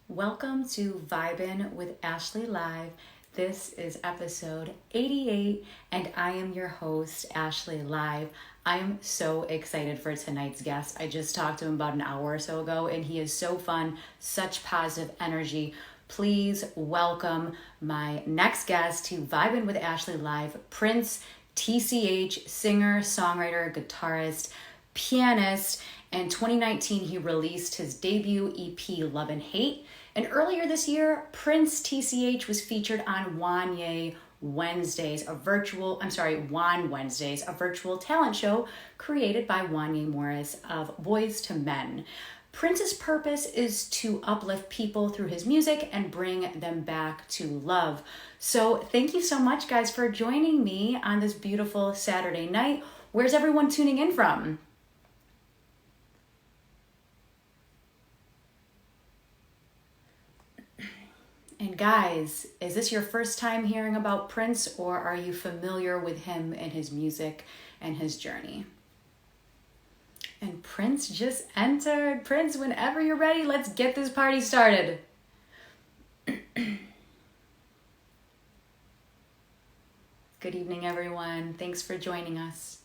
Welcome to Vibin with Ashley Live. This is episode 88, and I am your host, Ashley Live. I am so excited for tonight's guest. I just talked to him about an hour or so ago, and he is so fun, such positive energy. Please welcome my next guest to Vibin with Ashley Live, Prince T.C.H, singer, songwriter, guitarist, pianist. In 2019, he released his debut EP, Love and Hate. And earlier this year, Prince T.C.H was featured on Wan Wednesdays, a virtual talent show created by Wanye Morris of Boys to Men. Prince's purpose is to uplift people through his music and bring them back to love. So thank you so much, guys, for joining me on this beautiful Saturday night. Where's everyone tuning in from? And guys, is this your first time hearing about Prince, or are you familiar with him and his music and his journey? And Prince just entered. Prince, whenever you're ready, let's get this party started. Good evening, everyone. Thanks for joining us.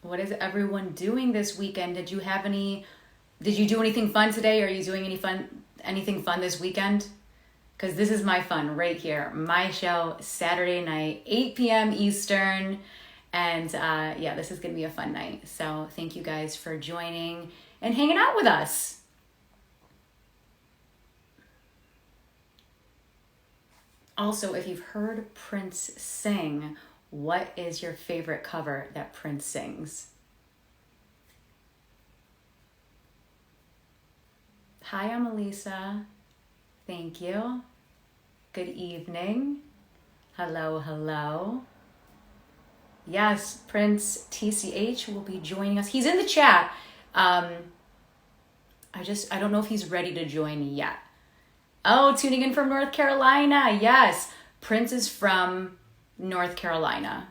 What is everyone doing this weekend? Did you do anything fun today? Are you doing anything fun this weekend? Because this is my fun right here. My show, Saturday night, 8 p.m. Eastern. And this is going to be a fun night. So thank you guys for joining and hanging out with us. Also, if you've heard Prince sing, what is your favorite cover that Prince sings? Hi, I'm Elisa. Thank you. Good evening. Hello. Yes, Prince T.C.H will be joining us. He's in the chat. I don't know if he's ready to join yet. Oh, tuning in from North Carolina. Yes, Prince is from North Carolina.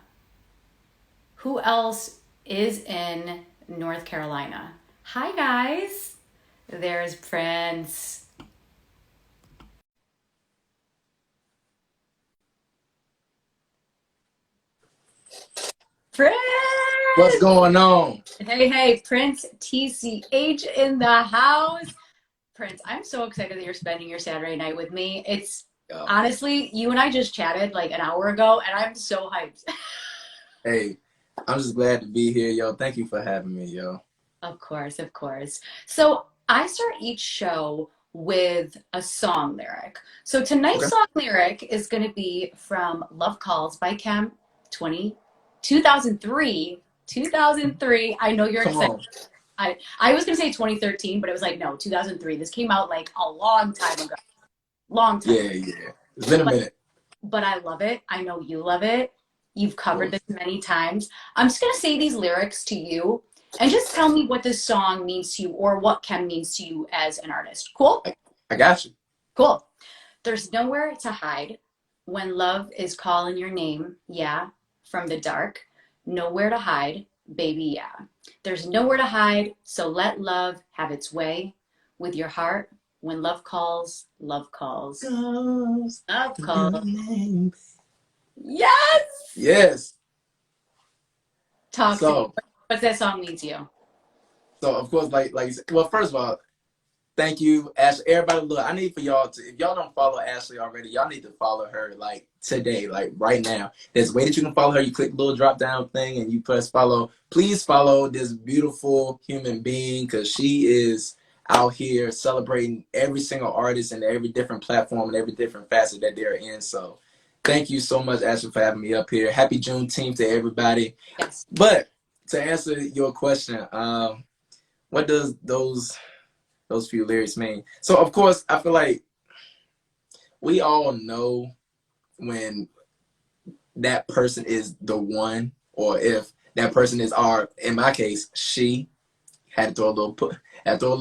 Who else is in North Carolina? Hi, guys. There's Prince. Prince! What's going on? Hey, Prince T.C.H in the house. Prince, I'm so excited that you're spending your Saturday night with me. Honestly, you and I just chatted like an hour ago, and I'm so hyped. Hey, I'm just glad to be here, yo. Thank you for having me, yo. Of course. So I start each show with a song lyric. So tonight's song lyric is going to be from Love Calls by Chem, 2003. 2003. I know you're excited. I was going to say 2013, but it was like, no, 2003. This came out like a long time ago. Yeah. It's been a minute. But I love it. I know you love it. You've covered this many times. I'm just going to say these lyrics to you and just tell me what this song means to you or what Chem means to you as an artist. Cool? I got you. Cool. There's nowhere to hide when love is calling your name. Yeah, from the dark. Nowhere to hide, baby, yeah. There's nowhere to hide, so let love have its way with your heart. When love calls, love calls. Love calls. Yes! Talk to me. What's that song mean to you? So, of course, like you said, well, first of all, thank you, Ashley. Everybody, look, I need for y'all to, if y'all don't follow Ashley already, y'all need to follow her, like, today, like, right now. There's a way that you can follow her. You click the little drop-down thing, and you press follow. Please follow this beautiful human being, because she is out here celebrating every single artist and every different platform and every different facet that they're in. So thank you so much, Ashley, for having me up here. Happy Juneteenth to everybody. Yes. But to answer your question, what does those few lyrics mean? So, of course, I feel like we all know when that person is the one, or if that person is in my case, she, Had to throw a little had to throw a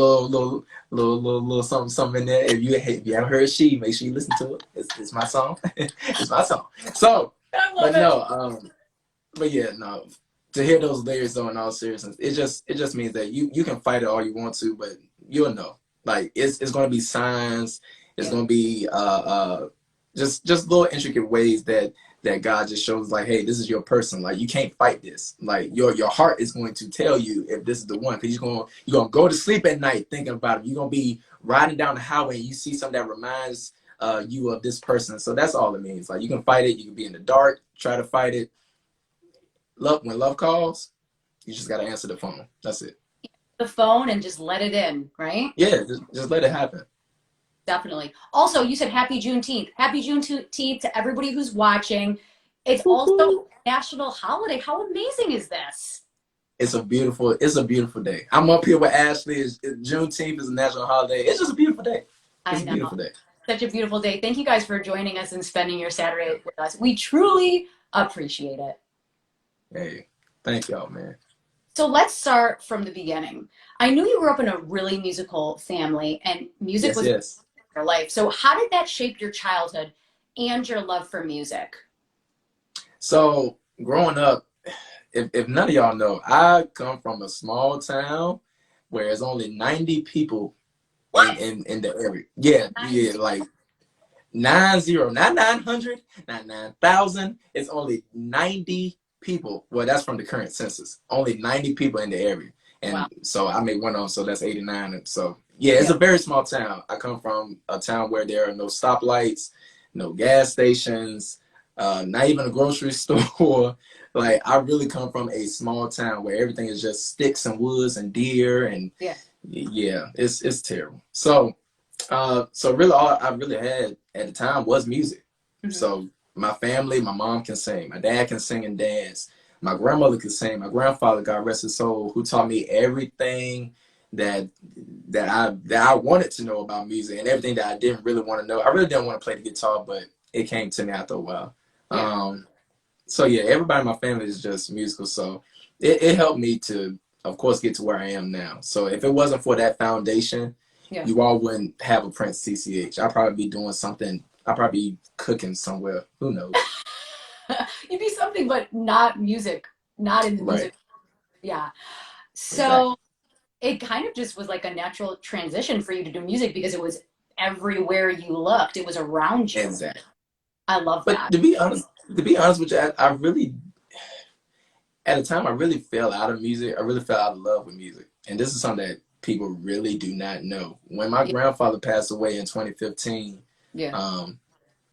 little something in there. If you haven't heard She, make sure you listen to it. It's my song. It's my song. So, I love but it. no, but yeah, no. To hear those lyrics though, in all seriousness, it just means that you can fight it all you want to, but you'll know. Like it's gonna be signs. It's gonna be just little intricate ways that God just shows like, hey, this is your person. Like you can't fight this. Like your heart is going to tell you if this is the one, because you're gonna go to sleep at night thinking about it. You're gonna be riding down the highway and you see something that reminds you of this person. So that's all it means. Like you can fight it. You can be in the dark, try to fight it. Love, when love calls, you just gotta answer the phone. That's it. The phone and just let it in, right? Yeah, just let it happen. Definitely. Also, you said Happy Juneteenth. Happy Juneteenth to everybody who's watching. It's also Woo-hoo. a national holiday. How amazing is this? It's a beautiful day. I'm up here with Ashley. Juneteenth is a national holiday. It's just a beautiful day. I It's a know. beautiful day. Such a beautiful day. Thank you guys for joining us and spending your Saturday with us. We truly appreciate it. Hey, thank y'all, man. So let's start from the beginning. I knew you grew up in a really musical family and music was Yes. your life. So how did that shape your childhood and your love for music? So growing up, if none of y'all know, I come from a small town where there's only 90 people in the area. Yeah, like 90, not 900, not 9,000. It's only 90 people. Well, that's from the current census. Only 90 people in the area. And Wow. so I make one on, so that's 89. And so, yeah, it's a very small town. I come from a town where there are no stoplights, no gas stations, not even a grocery store. Like, I really come from a small town where everything is just sticks and woods and deer. And yeah, it's terrible. So really all I really had at the time was music. Mm-hmm. So my family, my mom can sing, my dad can sing and dance, my grandmother could sing, my grandfather, God rest his soul, who taught me everything that I wanted to know about music and everything that I didn't really want to know. I really didn't want to play the guitar, but it came to me after a while. So yeah, everybody in my family is just musical. So it helped me to, of course, get to where I am now. So if it wasn't for that foundation, you all wouldn't have a Prince T.C.H. I'd probably be doing something. I'd probably be cooking somewhere. Who knows? You'd be something, but not music. Not in the music. Yeah. So it kind of just was like a natural transition for you to do music because it was everywhere you looked. It was around you. Exactly. I love but that. to be honest with you, I really, at the time, I really fell out of music. I really fell out of love with music. And this is something that people really do not know. When my grandfather passed away in 2015,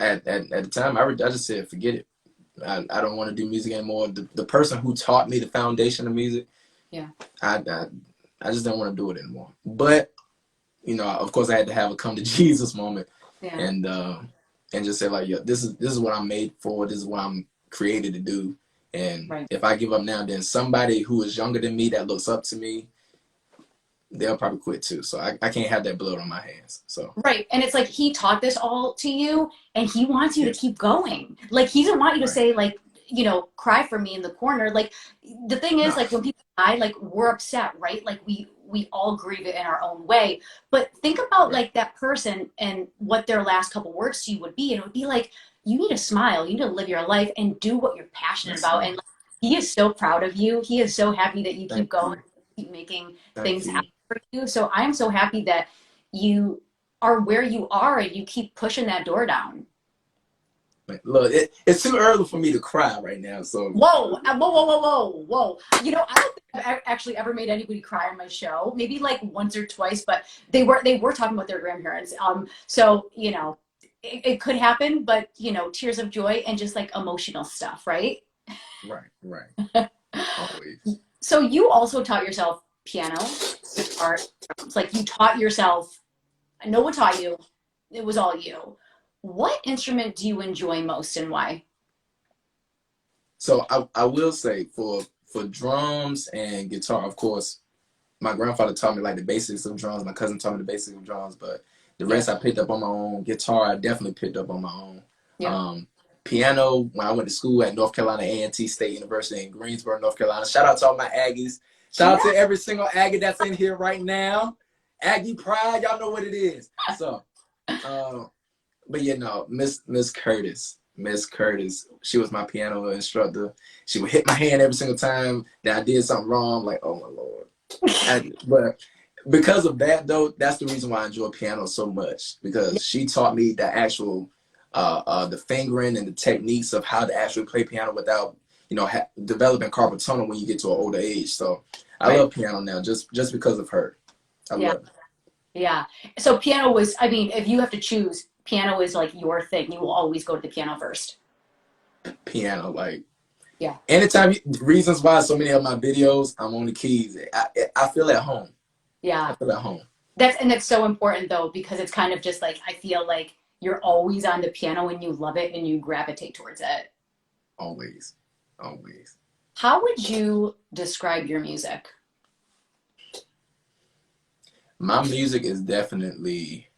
at the time, I just said, forget it. I don't want to do music anymore. The person who taught me the foundation of music, I just don't want to do it anymore. But, you know, of course, I had to have a come to Jesus moment, and just say like, yeah, this is what I'm made for. This is what I'm created to do. And if I give up now, then somebody who is younger than me that looks up to me, they'll probably quit too. So I can't have that blood on my hands. So and it's like he taught this all to you, and he wants you to keep going. Like he doesn't want you to say like, you know, cry for me in the corner. Like the thing is, like when people die, like we're upset, right? Like we all grieve it in our own way. But think about like that person and what their last couple words to you would be, and it would be like, you need to smile, you need to live your life and do what you're passionate about. And like, he is so proud of you. He is so happy that you keep going, keep making things happen for you. So I'm so happy that you are where you are and you keep pushing that door down. Look, it's too early for me to cry right now. So whoa. You know, I don't think I've actually ever made anybody cry on my show. Maybe like once or twice, but they were talking about their grandparents. So you know, it could happen, but you know, tears of joy and just like emotional stuff, right? Right. Always. So you also taught yourself piano, guitar, drums. Like you taught yourself. No one taught you. It was all you. What instrument do you enjoy most and why? So I will say for drums and guitar, of course, my grandfather taught me like the basics of drums. My cousin taught me the basics of drums, but the rest I picked up on my own. Guitar, I definitely picked up on my own. Piano, when I went to school at North Carolina A&T State University in Greensboro, North Carolina. Shout out to all my Aggies. Shout out to every single Aggie that's in here right now. Aggie Pride, y'all know what it is. So, but yeah, no, Miss Curtis. Miss Curtis, she was my piano instructor. She would hit my hand every single time that I did something wrong. Like, oh my Lord. But because of that, though, that's the reason why I enjoy piano so much, because she taught me the actual, the fingering and the techniques of how to actually play piano without, developing carpal tunnel when you get to an older age. So I love piano now just because of her. I love it. Yeah. So piano was, I mean, if you have to choose, piano is like your thing. You will always go to the piano first. Piano, like, yeah. Anytime, reasons why so many of my videos, I'm on the keys. I feel at home. Yeah. I feel at home. That's so important though, because it's kind of just like, I feel like you're always on the piano and you love it and you gravitate towards it. Always. Always. How would you describe your music? My music is definitely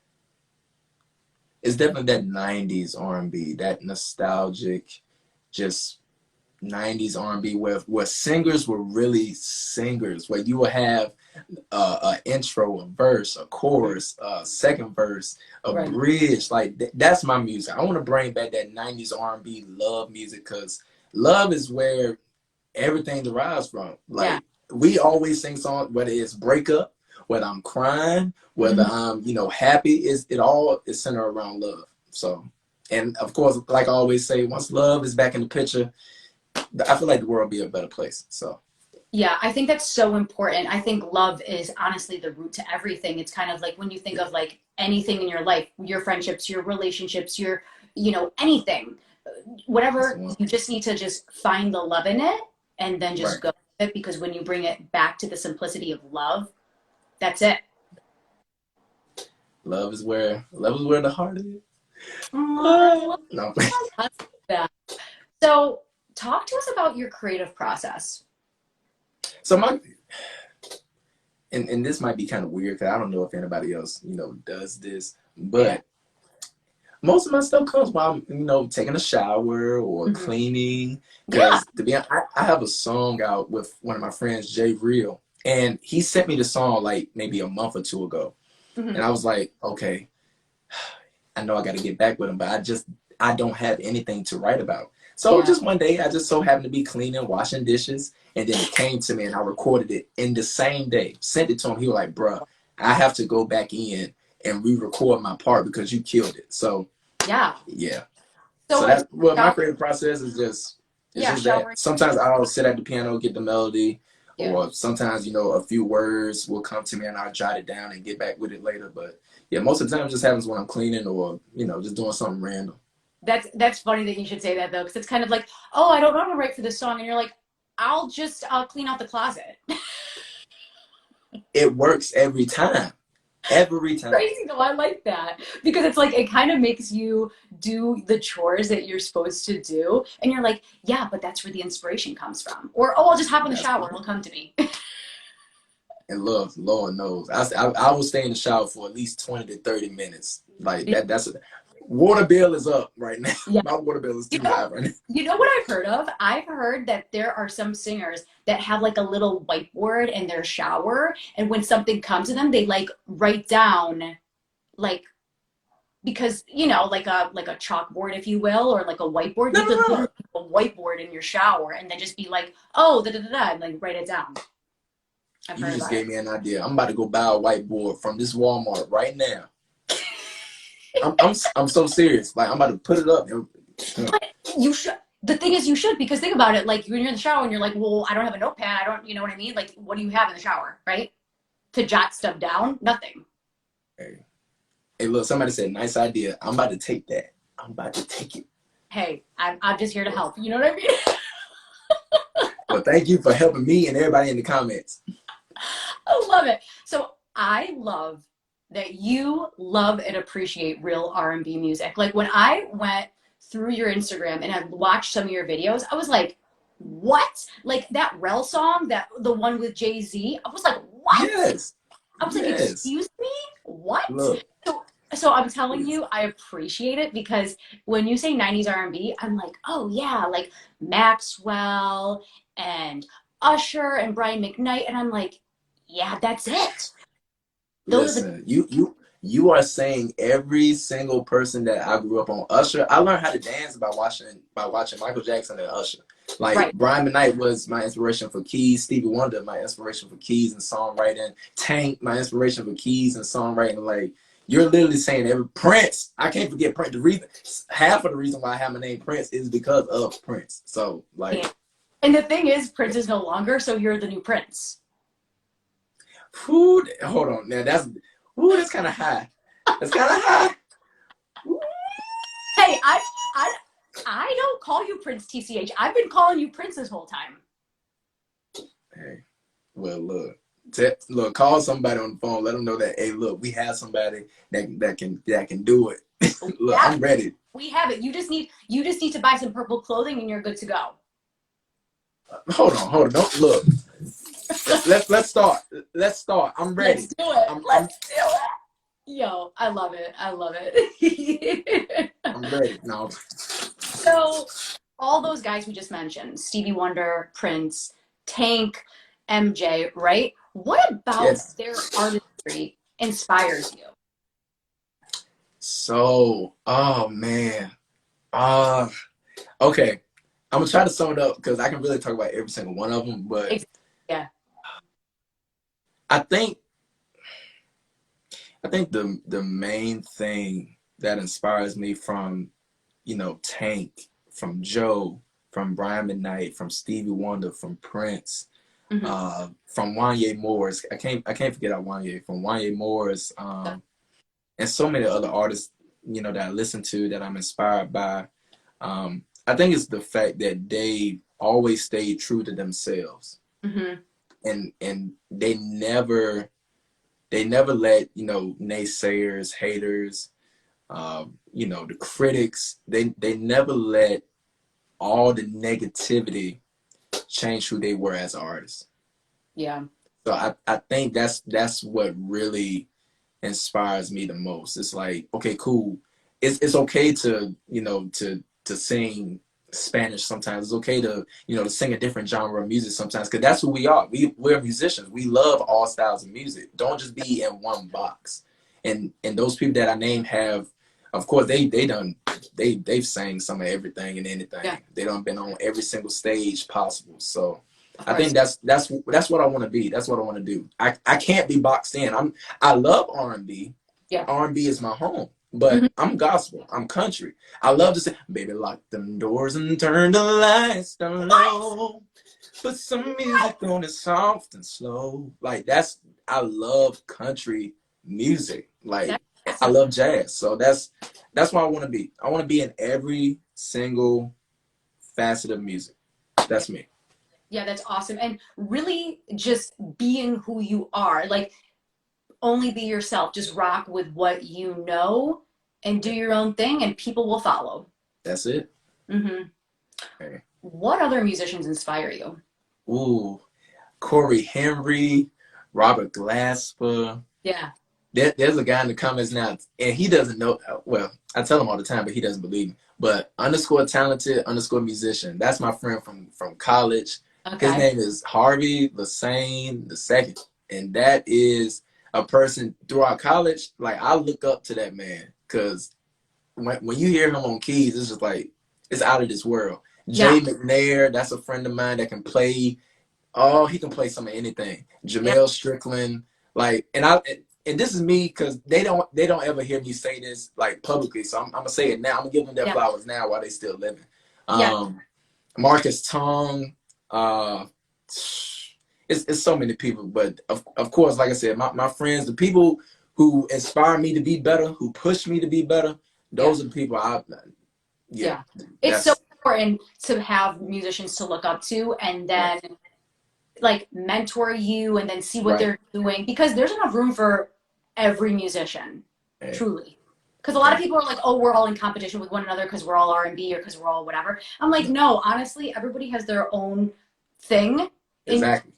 that 90s R&B, that nostalgic, just 90s R&B where singers were really singers, where you will have an intro, a verse, a chorus, a second verse, a bridge. Like that's my music. I want to bring back that 90s R&B love music, because love is where everything derives from. Like we always sing songs, whether it's breakup, whether I'm crying, whether I'm, happy, it all is centered around love. So, and of course, like I always say, once love is back in the picture, I feel like the world will be a better place. So. Yeah, I think that's so important. I think love is honestly the root to everything. It's kind of like when you think of like anything in your life, your friendships, your relationships, your, anything, whatever, you just need to just find the love in it and then just go with it, because when you bring it back to the simplicity of love, that's it. Love is where the heart is. No. So talk to us about your creative process. So and this might be kind of weird, because I don't know if anybody else, does this, but most of my stuff comes while I'm, taking a shower or cleaning. Because to be honest, I have a song out with one of my friends, Jay Real, and he sent me the song like maybe a month or two ago. And I was like, okay, I know I got to get back with him, but I don't have anything to write about. So just one day, I just so happened to be cleaning, washing dishes, and then it came to me, and I recorded it in the same day, sent it to him. He was like, bruh, I have to go back in and re-record my part because you killed it. So, yeah. So that's, my creative process is just that. Sometimes I'll sit at the piano, get the melody, or sometimes, a few words will come to me and I'll jot it down and get back with it later. But yeah, most of the time it just happens when I'm cleaning or, just doing something random. That's funny that you should say that though, because it's kind of like, oh, I don't know how to write for this song, and you're like, I'll clean out the closet. It works every time. Every time. Crazy though, I like that, because it's like it kind of makes you do the chores that you're supposed to do, and you're like, yeah, but that's where the inspiration comes from. Or I'll just hop in the shower, it'll come to me. And Lord knows, I will stay in the shower for at least 20 to 30 minutes. Like that's water bill is up right now. Yeah. My water bill is too high right now. You know what I've heard of? I've heard that there are some singers that have like a little whiteboard in their shower, and when something comes to them, they like write down, like, because like a chalkboard, if you will, or like a whiteboard. You could literally have a whiteboard in your shower and then just be like, oh, and like write it down. You just gave me an idea. I'm about to go buy a whiteboard from this Walmart right now. I'm so serious. Like, I'm about to put it up. But you should. The thing is, you should, because think about it. Like, when you're in the shower and you're like, well, I don't have a notepad. I don't, you know what I mean? Like, what do you have in the shower, right? To jot stuff down? Nothing. Hey, look, somebody said, nice idea. I'm about to take that. I'm about to take it. Hey, I'm just here to help. You know what I mean? Well, thank you for helping me and everybody in the comments. I love it. So I love that you love and appreciate real R&B music. Like, when I went through your Instagram and I watched some of your videos, I was like, what? Like that Rel song, the one with Jay-Z, I was like, what? Yes. I was like, excuse me? What? Look. So I'm telling you, I appreciate it, because when you say 90s R&B, I'm like, oh yeah, like Maxwell and Usher and Brian McKnight, and I'm like, yeah, that's it. Those are the Listen, you are saying every single person that I grew up on. Usher, I learned how to dance by watching Michael Jackson and Usher. Like right. Brian McKnight was my inspiration for keys. Stevie Wonder, my inspiration for keys and songwriting. Tank, my inspiration for keys and songwriting. Like you're literally saying every Prince. I can't forget Prince. The reason, half of the reason why I have my name Prince is because of Prince. So like, Yeah. And the thing is, Prince is no longer, so you're the new Prince. whew, hold on. Now that's kind of high. That's kind of high. Hey, I I don't call you Prince T.C.H. I've been calling you Prince this whole time. Hey, well, look, call somebody on the phone. Let them know that, hey, look, we have somebody that can do it. Look, Yeah, I'm ready. we have it. You just need to buy some purple clothing and you're good to go. Hold on. Don't look. Let's start. Let's start. I'm ready. Let's do it. I'm Let's do it. Yo, I love it. I love it. I'm ready. No. So, all those guys we just mentioned, Stevie Wonder, Prince, Tank, MJ, right? What about Yes. their artistry inspires you? So, oh man. Uh okay. I'm gonna try to sum it up because I can really talk about every single one of them, but Yeah. I think the main thing that inspires me from Tank, from Joe, from Brian McKnight, from Stevie Wonder, from Prince, Mm-hmm. from Wanye Morris. I can't forget about Wanye. From Wanye Morris, and so many other artists, that I listen to that I'm inspired by. I think it's the fact that they always stayed true to themselves, Mm-hmm. and they never let naysayers, haters, the critics, they never let all the negativity change who they were as artists. Yeah. So I think that's what really inspires me the most. It's like, okay, cool. It's okay to to sing Spanish sometimes. It's okay to sing a different genre of music sometimes, because that's who we are. We're musicians. We love all styles of music. Don't just be in one box. And those people that I named have, of course, they've sang some of everything and anything. Yeah. They done been on every single stage possible. So Of I think course. that's what I want to be. That's what I want to do. I can't be boxed in. I love R&B. Yeah. R&B is my home, Mm-hmm. but I'm gospel. I'm country. I love to say, baby, lock them doors and turn the lights down low. Put some music on it soft and slow. Like I love country music. Like That's I awesome. love jazz. So that's what I want to be. I want to be in every single facet of music. That's me. Yeah, that's awesome. And really just being who you are. Like only be yourself. Just rock with what you know and do your own thing and people will follow. That's it. Mm-hmm. Okay. What other musicians inspire you? Ooh, Corey Henry, Robert Glasper. Yeah. There's a guy in the comments now, and he doesn't know. Well, I tell him all the time, but he doesn't believe me. But underscore talented underscore musician. That's my friend from college. His Okay. name is Harvey Lassane the second, and that is a person throughout college. Like I look up to that man because when you hear him on keys, it's just like it's out of this world. Yeah. Jay McNair, that's a friend of mine that can play. Oh, he can play some of anything. Yeah. Jamel Strickland, like, and this is me because they don't ever hear me say this like publicly. So I'm gonna say it now. I'm gonna give them their Yeah. flowers now while they still living. Yeah. Marcus Tong, uh, it's so many people, but of course, like I said, my friends, the people who inspire me to be better, who push me to be better, Yeah. those are the people Yeah. It's so that's important to have musicians to look up to and right, then like mentor you and then see what right. they're doing because there's enough room for every musician, Hey, truly. Because a lot of hey, people are like, oh, we're all in competition with one another because we're all R&B or because we're all whatever. I'm like, no, honestly, everybody has their own thing and exactly.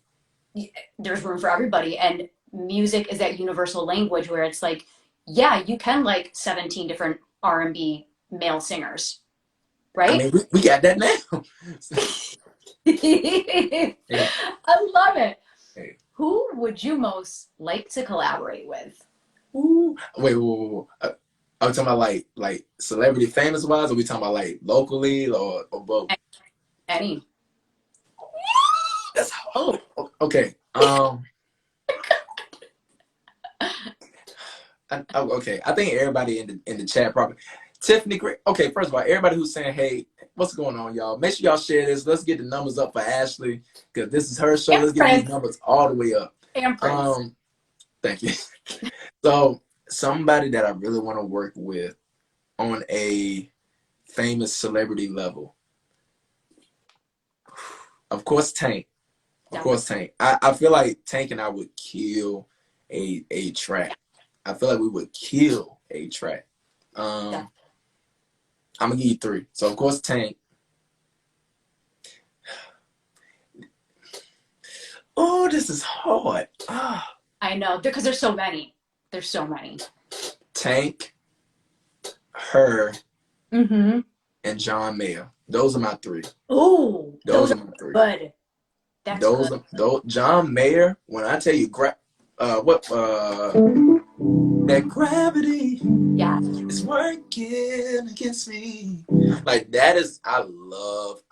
there's room for everybody. And music is that universal language where it's like, yeah, you can like 17 different R&B male singers, I right? mean, we got that now. I Hey, love it. hey. Who would you most like to collaborate with? Ooh. Wait. Are we talking about like celebrity famous wise, or are we talking about like locally or both? Any. That's Oh, okay. Okay. I think everybody in the chat probably Tiffany. Okay, first of all, everybody who's saying, "Hey, what's going on, y'all?" Make sure y'all share this. Let's get the numbers up for Ashley because this is her show. and Let's get these Prince. numbers all the way up. And Prince. Um, Thank you. So somebody that I really want to work with on a famous celebrity level, of course, Tank. Of Definitely. course, Tank. I feel like Tank and I would kill a track. I feel like we would kill a track. Definitely. I'm gonna give you three. So of course, Tank. Oh, this is hard. I know, because there's so many. There's so many. Tank, her, Mm-hmm. and John Mayer. Those are my three. Ooh, Those those are are my three. good. That's good. Those John Mayer. When I tell you, that gravity Yeah. is working against me. Like that is, I love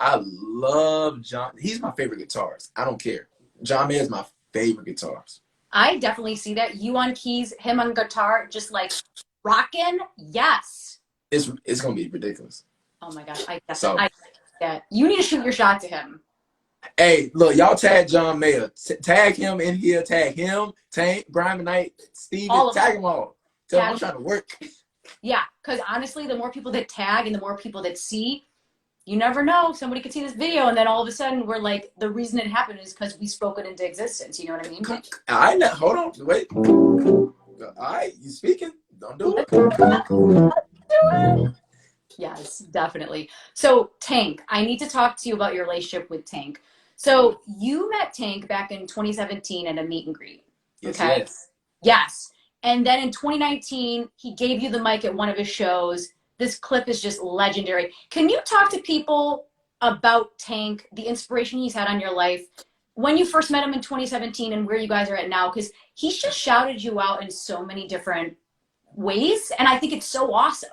John. He's my favorite guitarist. I don't care. John Mayer is my favorite guitarist. I definitely see that. You on keys, him on guitar, just like rocking. Yes. It's gonna be ridiculous. Oh my gosh. I So, definitely. Yeah. You need to shoot your shot to him. hey, look, y'all tag John Mayer. Tag him in here. Tag him. Tank, Brian Knight, Steven. All of Tag them. them all. Tell them I'm Tag. trying to work. Yeah. Because honestly, the more people that tag and the more people that see, you never know. Somebody could see this video and then all of a sudden we're like, the reason it happened is because we spoke it into existence. You know what I mean? Come, I know. Hold on. Wait. All right, you speaking? Don't do Let's it. do it. Yes, definitely. So, Tank, I need to talk to you about your relationship with Tank. So, you met Tank back in 2017 at a meet and greet. Yes, Okay. yes. Yes. And then in 2019, he gave you the mic at one of his shows. This clip is just legendary. Can you talk to people about Tank, the inspiration he's had on your life, when you first met him in 2017 and where you guys are at now? Because he's just shouted you out in so many different ways. And I think it's so awesome.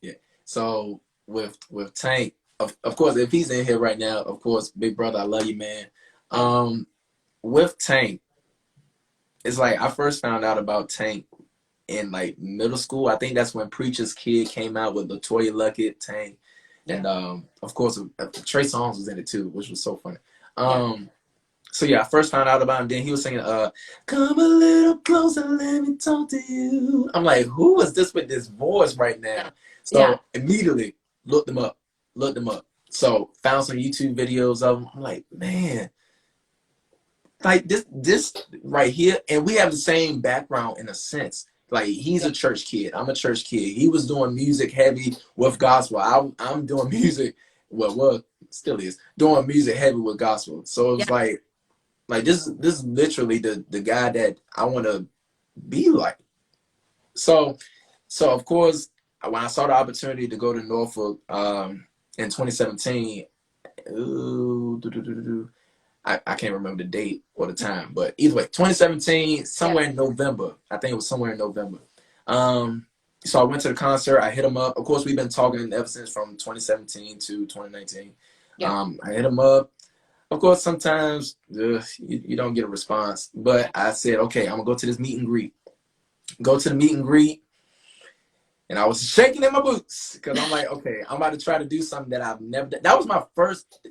Yeah. So with Tank, of course, if he's in here right now, of course, big brother, I love you, man. With Tank, it's like I first found out about Tank in like middle school. I think that's when Preacher's Kid came out with LaToya Luckett, Tank, and of course Trey Songz was in it too, which was so funny. So yeah, I first found out about him. Then he was singing, "Come a little closer, let me talk to you." I'm like, who is this with this voice right now? Yeah. So immediately looked him up. So found some YouTube videos of him. I'm like, man, like this right here, and we have the same background in a sense. Like he's a church kid. I'm a church kid. He was doing music heavy with gospel. I'm doing music. Well, still is doing music heavy with gospel. So it Yeah. was like this is literally the guy that I want to be like. So of course when I saw the opportunity to go to Norfolk in 2017, I can't remember the date or the time, but either way, 2017, somewhere in November. I think it was somewhere in November. So I went to the concert. I hit him up. Of course, we've been talking ever since from 2017 to 2019. Yeah. I hit him up. Of course, sometimes you don't get a response, but I said, okay, I'm gonna go to this meet and greet. Go to the meet and greet, and I was shaking in my boots because I'm like, okay, I'm about to try to do something that I've never done. That was my first,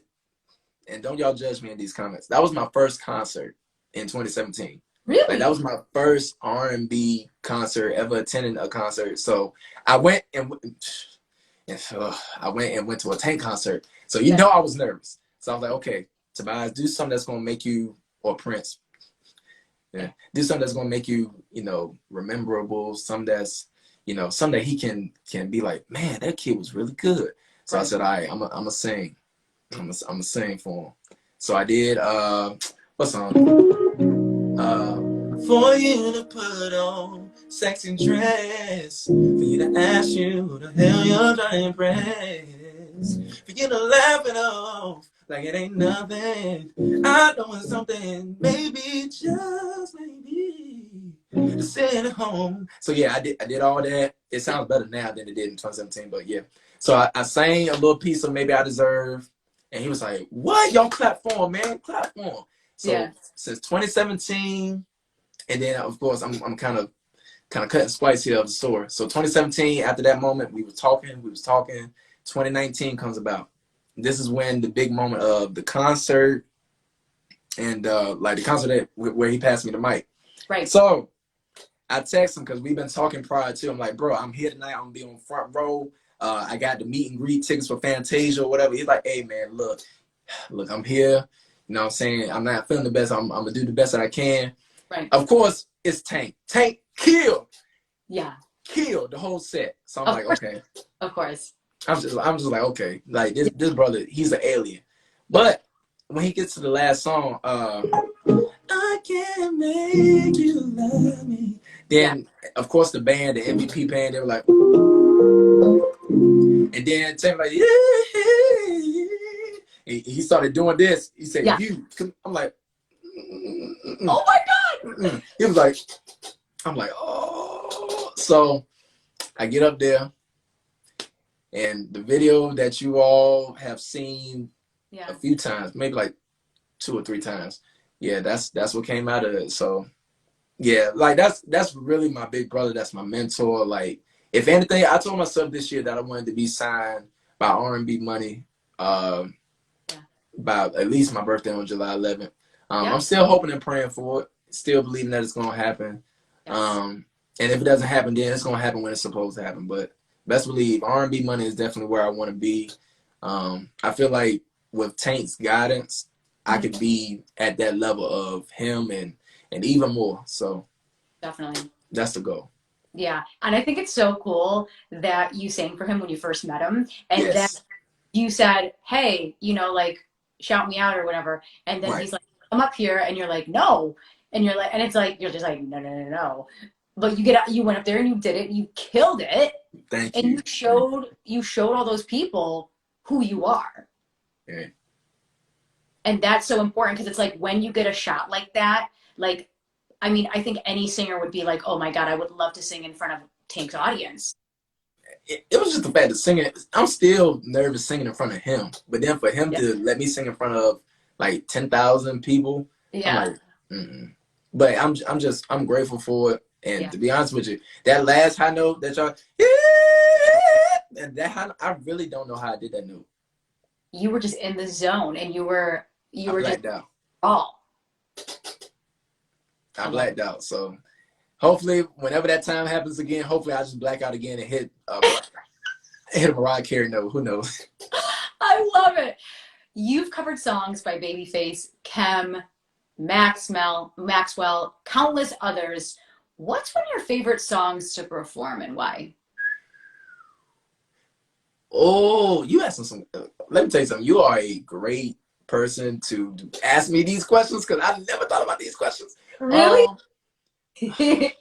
and don't y'all judge me in these comments. That was my first concert in 2017. Really? Like that was my first R&B concert ever attending a concert. So I went and went to a Tank concert. So you know I was nervous. So I was like, okay, Tobias, do something that's gonna make you, or Prince, do something that's gonna make you, rememberable. Something that's, something that he can be like, man, that kid was really good. So I said, all right, I'm gonna sing. I'm gonna sing for him. So I did. What song? For you to put on sexy dress, for you to ask you who the hell you're trying to impress, for you to laugh it off Like it ain't nothing. I know it's something. Maybe just maybe. Sitting at home. So yeah, I did all that. It sounds better now than it did in 2017. But yeah. So I sang a little piece of Maybe I Deserve. And he was like, what? Y'all clap for him, man. Clap for him. So since 2017, and then of course I'm kind of cutting spice here of the store. So 2017, after that moment, we was talking. 2019 comes about. This is when the big moment of the concert and like the concert where he passed me the mic. Right. So I text him because we've been talking prior to. I'm like, bro, I'm here tonight. I'm gonna be on front row. I got the meet and greet tickets for Fantasia or whatever. He's like, hey man, look, I'm here. You know what I'm saying? I'm not feeling the best. I'm gonna do the best that I can. Right. Of course, it's Tank. Tank killed. Yeah. Killed the whole set. So I'm like, okay. Of course. I'm just like, okay. Like this brother, he's an alien. But when he gets to the last song, I can't make you love me. Then of course the band, the MVP band, they were like, and then Tank like, yeah. He started doing this. He said, you. I'm like, oh my God. He was like, I'm like, oh. So I get up there, and the video that you all have seen a few times, maybe like 2 or 3 times. Yeah, that's what came out of it. So yeah, like that's really my big brother. That's my mentor. Like, if anything, I told myself this year that I wanted to be signed by R&B Money by at least my birthday on July 11th. I'm still hoping and praying for it. Still believing that it's gonna happen. Yes. And if it doesn't happen, then it's gonna happen when it's supposed to happen. But best believe R&B Money is definitely where I want to be. I feel like with Tank's guidance, I could be at that level of him and even more. So definitely, that's the goal. Yeah, and I think it's so cool that you sang for him when you first met him, and that you said, "Hey, you know, like shout me out or whatever," and then he's like, "I'm up here," and you're like, "No," and you're like, and it's like you're just like, "No, no, no, no," but you went up there and you did it, and you killed it. Thank you. And you showed all those people who you are. Yeah. And that's so important because it's like when you get a shot like that, like, I mean, I think any singer would be like, oh my God, I would love to sing in front of Tank's audience. It was just the fact of singing. I'm still nervous singing in front of him. But then for him to let me sing in front of like 10,000 people, I'm like, But I'm grateful for it. And to be honest with you, that last high note that y'all, and that high, I really don't know how I did that note. You were just in the zone, and you were blacked out. I blacked out. So hopefully, whenever that time happens again, hopefully I just black out again and hit a Mariah Carey note. Who knows? I love it. You've covered songs by Babyface, Kem, Maxwell, countless others. What's one of your favorite songs to perform and why? Oh, you asking some. Let me tell you something. You are a great person to ask me these questions because I never thought about these questions. Really? You can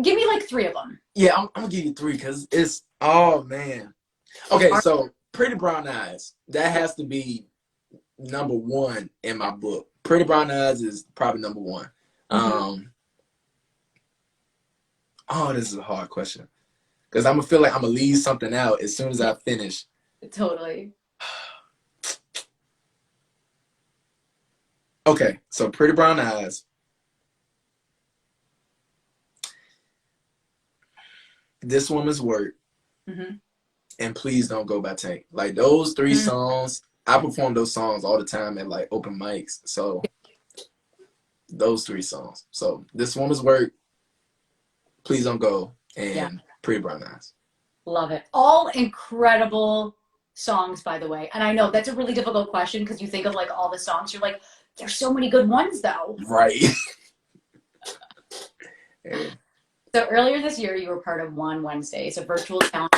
give me like 3 of them. Yeah, I'm gonna give you 3 because it's man. Okay, so Pretty Brown Eyes, that has to be number 1 in my book. Pretty Brown Eyes is probably number 1. This is a hard question because I'm gonna feel like I'm gonna leave something out as soon as I finish. Totally. Okay, so Pretty Brown Eyes. This Woman's Work. And Please Don't Go by Tank. Like those 3 songs, I perform those songs all the time at like open mics. So those 3 songs. So This Woman's Work, Please Don't Go, and Pretty Brown Eyes. Love it. All incredible songs, by the way. And I know that's a really difficult question because you think of like all the songs. You're like, there's so many good ones though. Right. So earlier this year, you were part of One Wednesday. It's a virtual talent.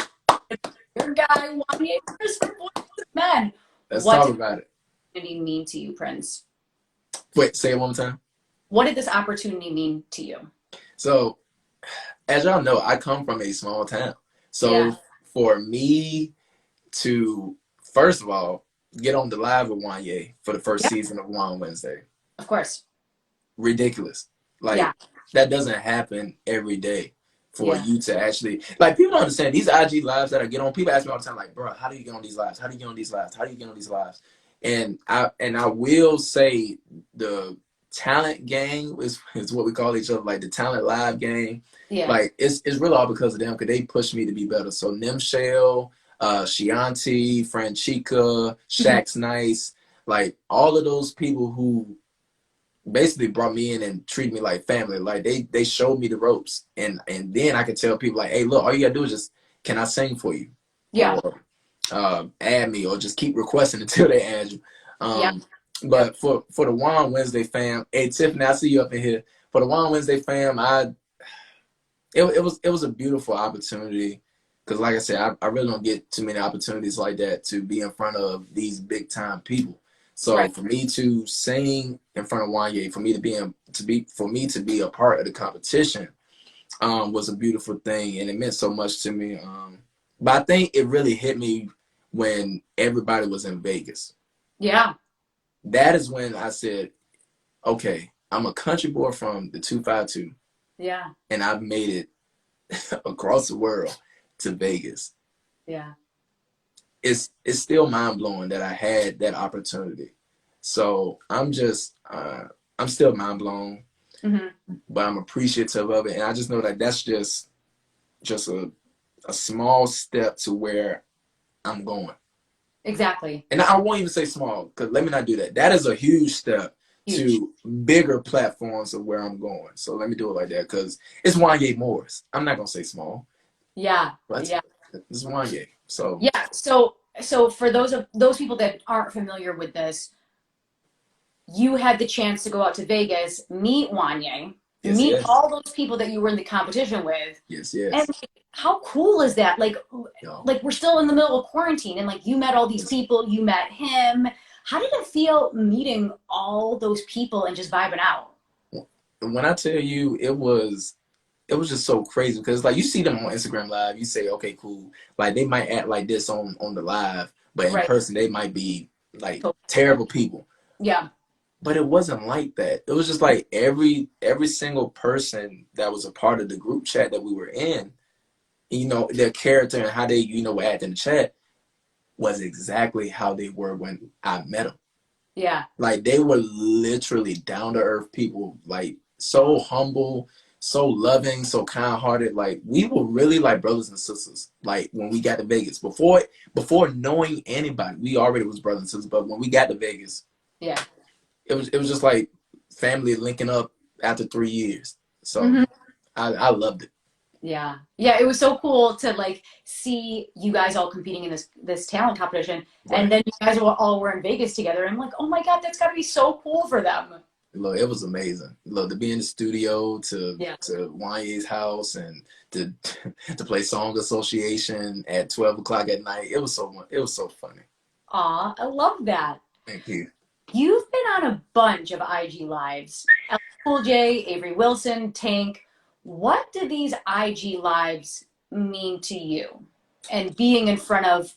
Your guy won years for Voices of Men. Let's talk about it. What did it mean to you, Prince? Wait, say it one more time. What did this opportunity mean to you? So as y'all know, I come from a small town. Yeah, So for me to, first of all, get on the live with Wanye for the first yeah, season of One Wednesday, of course. ridiculous. Yeah, Like, that doesn't happen every day for yeah, you to actually, like, people don't understand these IG lives that I get on. People ask me all the time, like, bro, how do you get on these lives? How do you get on these lives? How do you get on these lives? And I will say the talent gang is what we call each other, like the talent live gang. yeah. Like, it's really all because of them, because they pushed me to be better. So Nimshell, Shianti, Franchica, Mhm. Shaq's Nice, like all of those people who basically brought me in and treated me like family. Like they showed me the ropes, and then I could tell people like, hey, look, all you gotta do is just, can I sing for you, Yeah, or add me, or just keep requesting until they add you. yeah, Um, yeah. but for the One Wednesday fam, hey Tiffany, I see you up in here. For the One Wednesday fam, it was a beautiful opportunity, because like I said, I really don't get too many opportunities like that to be in front of these big time people. So Right. for me to sing in front of Wanye, for me to be a part of the competition, was a beautiful thing, and it meant so much to me. But I think it really hit me when everybody was in Vegas. Yeah, That is when I said, okay, I'm a country boy from the 252, yeah, and I've made it across the world to Vegas. yeah. It's still mind blowing that I had that opportunity. So I'm still mind blown, Hmm. but I'm appreciative of it, and I just know that that's just a small step to where I'm going. Exactly. And I won't even say small, because let me not do that. That is a huge step Huge. to bigger platforms of where I'm going. So let me do it like that, because it's Wanye Morris. I'm not gonna say small, Yeah, but yeah, it's Wanye. So yeah. So for those people that aren't familiar with this, you had the chance to go out to Vegas, meet Wanye, yes, meet yes, all those people that you were in the competition with, yes, and yes. like, how cool is that? Yo, Like we're still in the middle of quarantine, and like you met all these people, you met him. How did it feel meeting all those people and just vibing out? when I tell you, it was just so crazy, because like you see them on Instagram Live, you say, okay, cool. Like they might act like this on the live, but in Right. person they might be like So, terrible people. yeah. But it wasn't like that. It was just like every single person that was a part of the group chat that we were in, their character and how they, would act in the chat was exactly how they were when I met them. Yeah. Like they were literally down to earth people, like so humble, so loving, so kind hearted. Like we were really like brothers and sisters. Like when we got to Vegas, before knowing anybody, we already was brothers and sisters. But when we got to Vegas, Yeah. it was just like family linking up after 3 years. So Hmm. I loved it. Yeah. Yeah. It was so cool to like see you guys all competing in this talent competition. And Right. then you guys all were in Vegas together. And I'm like, oh my God, that's gotta be so cool for them. Look, it was amazing. Look, to be in the studio, Yeah. to Wanye's house, and to to play Song Association at 12 o'clock at night. It was so funny. Aw, I love that. Thank you. You've been on a bunch of IG lives. LL Cool J, Avery Wilson, Tank. What do these IG lives mean to you? And being in front of,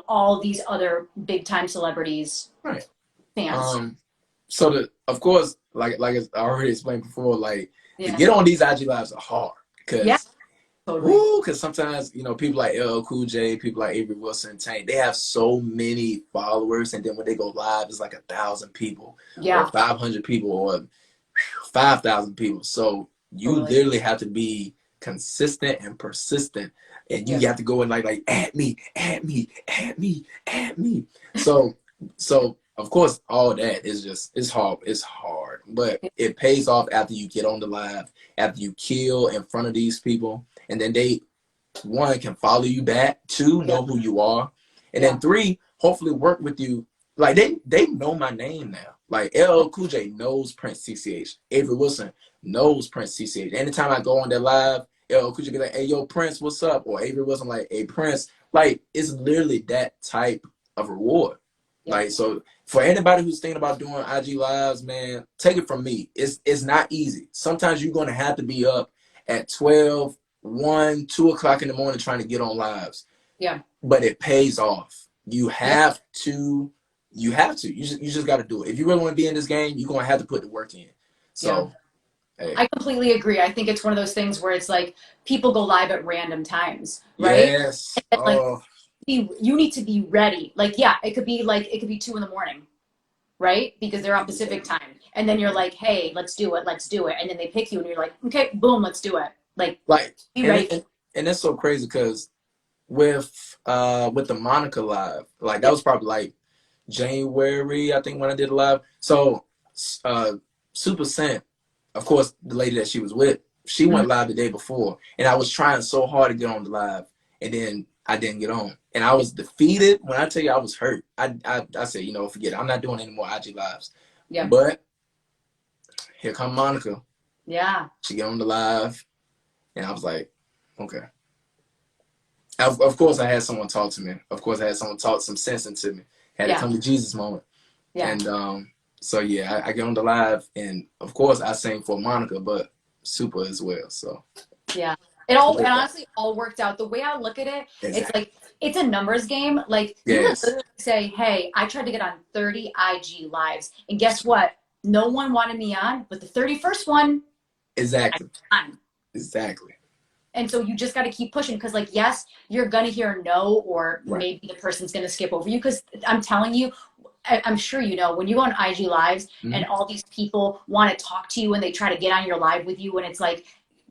all these other big time celebrities, Right. fans. Um. So of course, like I already explained before, like to Yeah. get on these IG lives are hard, Yeah, because totally. because sometimes people like LL Cool J, people like Avery Wilson, Tank, they have so many followers, and then when they go live, it's like 1,000 people, or Yeah, 500 people, or 5,000 people. So you totally. literally have to be consistent and persistent, and you Yeah. have to go and like add me, add me, add me, add me. So of course all that is just, it's hard, but it pays off after you get on the live, after you kill in front of these people, and then they, one, can follow you back, two, Yeah. know who you are, and Yeah. then three, hopefully work with you. Like they know my name now. Like LL Cool J knows Prince T.C.H. Avery Wilson knows Prince T.C.H. Anytime I go on their live, LL Cool J be like, "Hey, yo, Prince, what's up?" Or Avery Wilson like, "Hey, Prince." Like it's literally that type of reward. Yeah. Like, so for anybody who's thinking about doing IG lives, man, take it from me. It's not easy. Sometimes you're gonna have to be up at 12, 1, 2 o'clock in the morning trying to get on lives. Yeah. But it pays off. You have to. You just got to do it. If you really want to be in this game, you're going to have to put the work in. So, hey. I completely agree. I think it's one of those things where it's like people go live at random times, right? Yes. And like you need to be ready. Like, yeah, it could be 2 a.m, right? Because they're on Pacific time. And then you're like, hey, let's do it. And then they pick you and you're like, okay, boom, let's do it. Like be ready. And that's so crazy because with the Monica live, like that was probably like January, I think, when I did a live. So Super Scent, of course, the lady that she was with, she went live the day before, and I was trying so hard to get on the live, and then I didn't get on, and I was defeated. When I tell you I was hurt, I said, forget it. I'm not doing any more IG lives. Yeah. But here come Monica. Yeah. She get on the live, and I was like, okay. Of course, I had someone talk to me. Of course, I had someone talk some sense into me. Had to come to Jesus moment. Yeah. And so yeah, I get on the live, and of course I sang for Monica, but Super as well. So yeah, it honestly all worked out. The way I look at it, it's like it's a numbers game. Like you would literally say, hey, I tried to get on 30 IG lives, and guess what? No one wanted me on, but the 31st one, exactly. And so you just got to keep pushing because, like, yes, you're going to hear no, or maybe the person's going to skip over you. Because I'm telling you, I'm sure you know, when you go on IG lives and all these people want to talk to you and they try to get on your live with you, and it's like,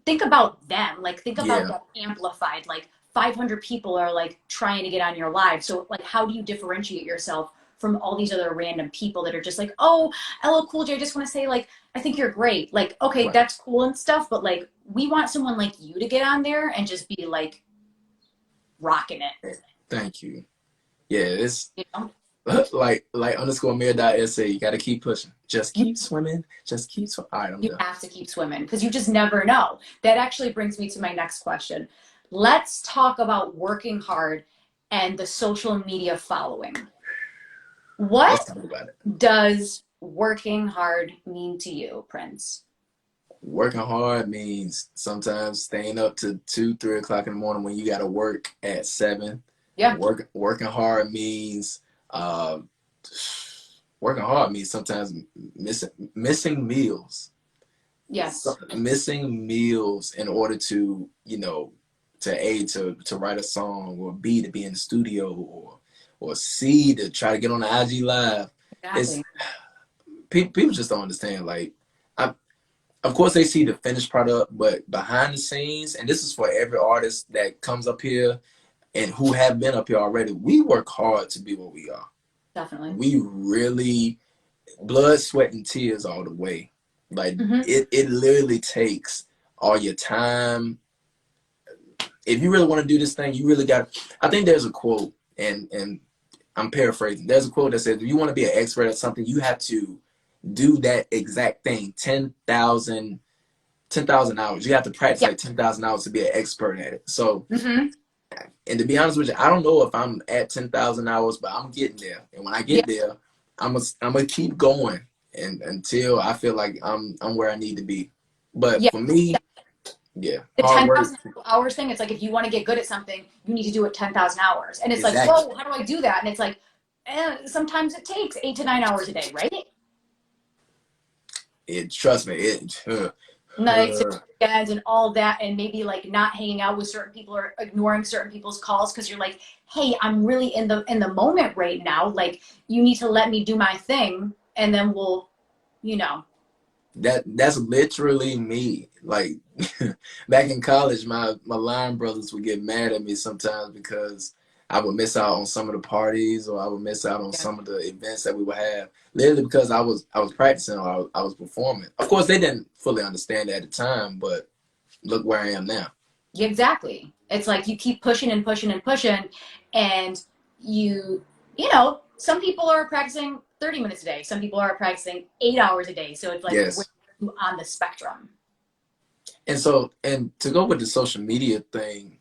think about them. Like, think about that amplified. Like, 500 people are, like, trying to get on your live. So, like, how do you differentiate yourself from all these other random people that are just like, oh, LL Cool J, I just want to say, like, I think you're great. Like, okay, that's cool and stuff, but, like, we want someone like you to get on there and just be, like, rocking it. Thank you. Yeah, it's, like _mayor.sa, you got to keep pushing. Just keep swimming. Just keep swimming. All right, I'm done. Have to keep swimming because you just never know. That actually brings me to my next question. Let's talk about working hard and the social media following. What does working hard mean to you, Prince? Working hard means sometimes staying up to 2, 3 o'clock in the morning when you got to work at 7. Yeah. Working hard means sometimes missing meals. Yes. Missing meals in order to, to write a song, or B, to be in the studio, or C, to try to get on the IG live. Exactly. People just don't understand. Like, of course they see the finished product, but behind the scenes, and this is for every artist that comes up here and who have been up here already, we work hard to be what we are. Definitely. We really, blood, sweat, and tears all the way. Like, it literally takes all your time. If you really want to do this thing, you really got to, I think there's a quote, and I'm paraphrasing. There's a quote that says, if you want to be an expert at something, you have to do that exact thing 10,000 hours. You have to practice like 10,000 hours to be an expert at it. So, and to be honest with you, I don't know if I'm at 10,000 hours, but I'm getting there. And when I get there, I'm gonna keep going and until I feel like I'm where I need to be. But for me, the 10,000 hours thing, it's like if you want to get good at something, you need to do it 10,000 hours. And it's like, whoa, how do I do that? And it's like, sometimes it takes 8 to 9 hours a day, right? Trust me, nights and all that, and maybe like not hanging out with certain people or ignoring certain people's calls because you're like, hey, I'm really in the moment right now. Like, you need to let me do my thing, and then we'll, That's literally me. Like, back in college, my line brothers would get mad at me sometimes because I would miss out on some of the parties, or I would miss out on some of the events that we would have, literally because I was practicing, or I was performing. Of course, they didn't fully understand it at the time, but look where I am now. Exactly. It's like you keep pushing and pushing and pushing, and some people are practicing 30 minutes a day. Some people are practicing 8 hours a day. So it's like we're on the spectrum. And so, and to go with the social media thing,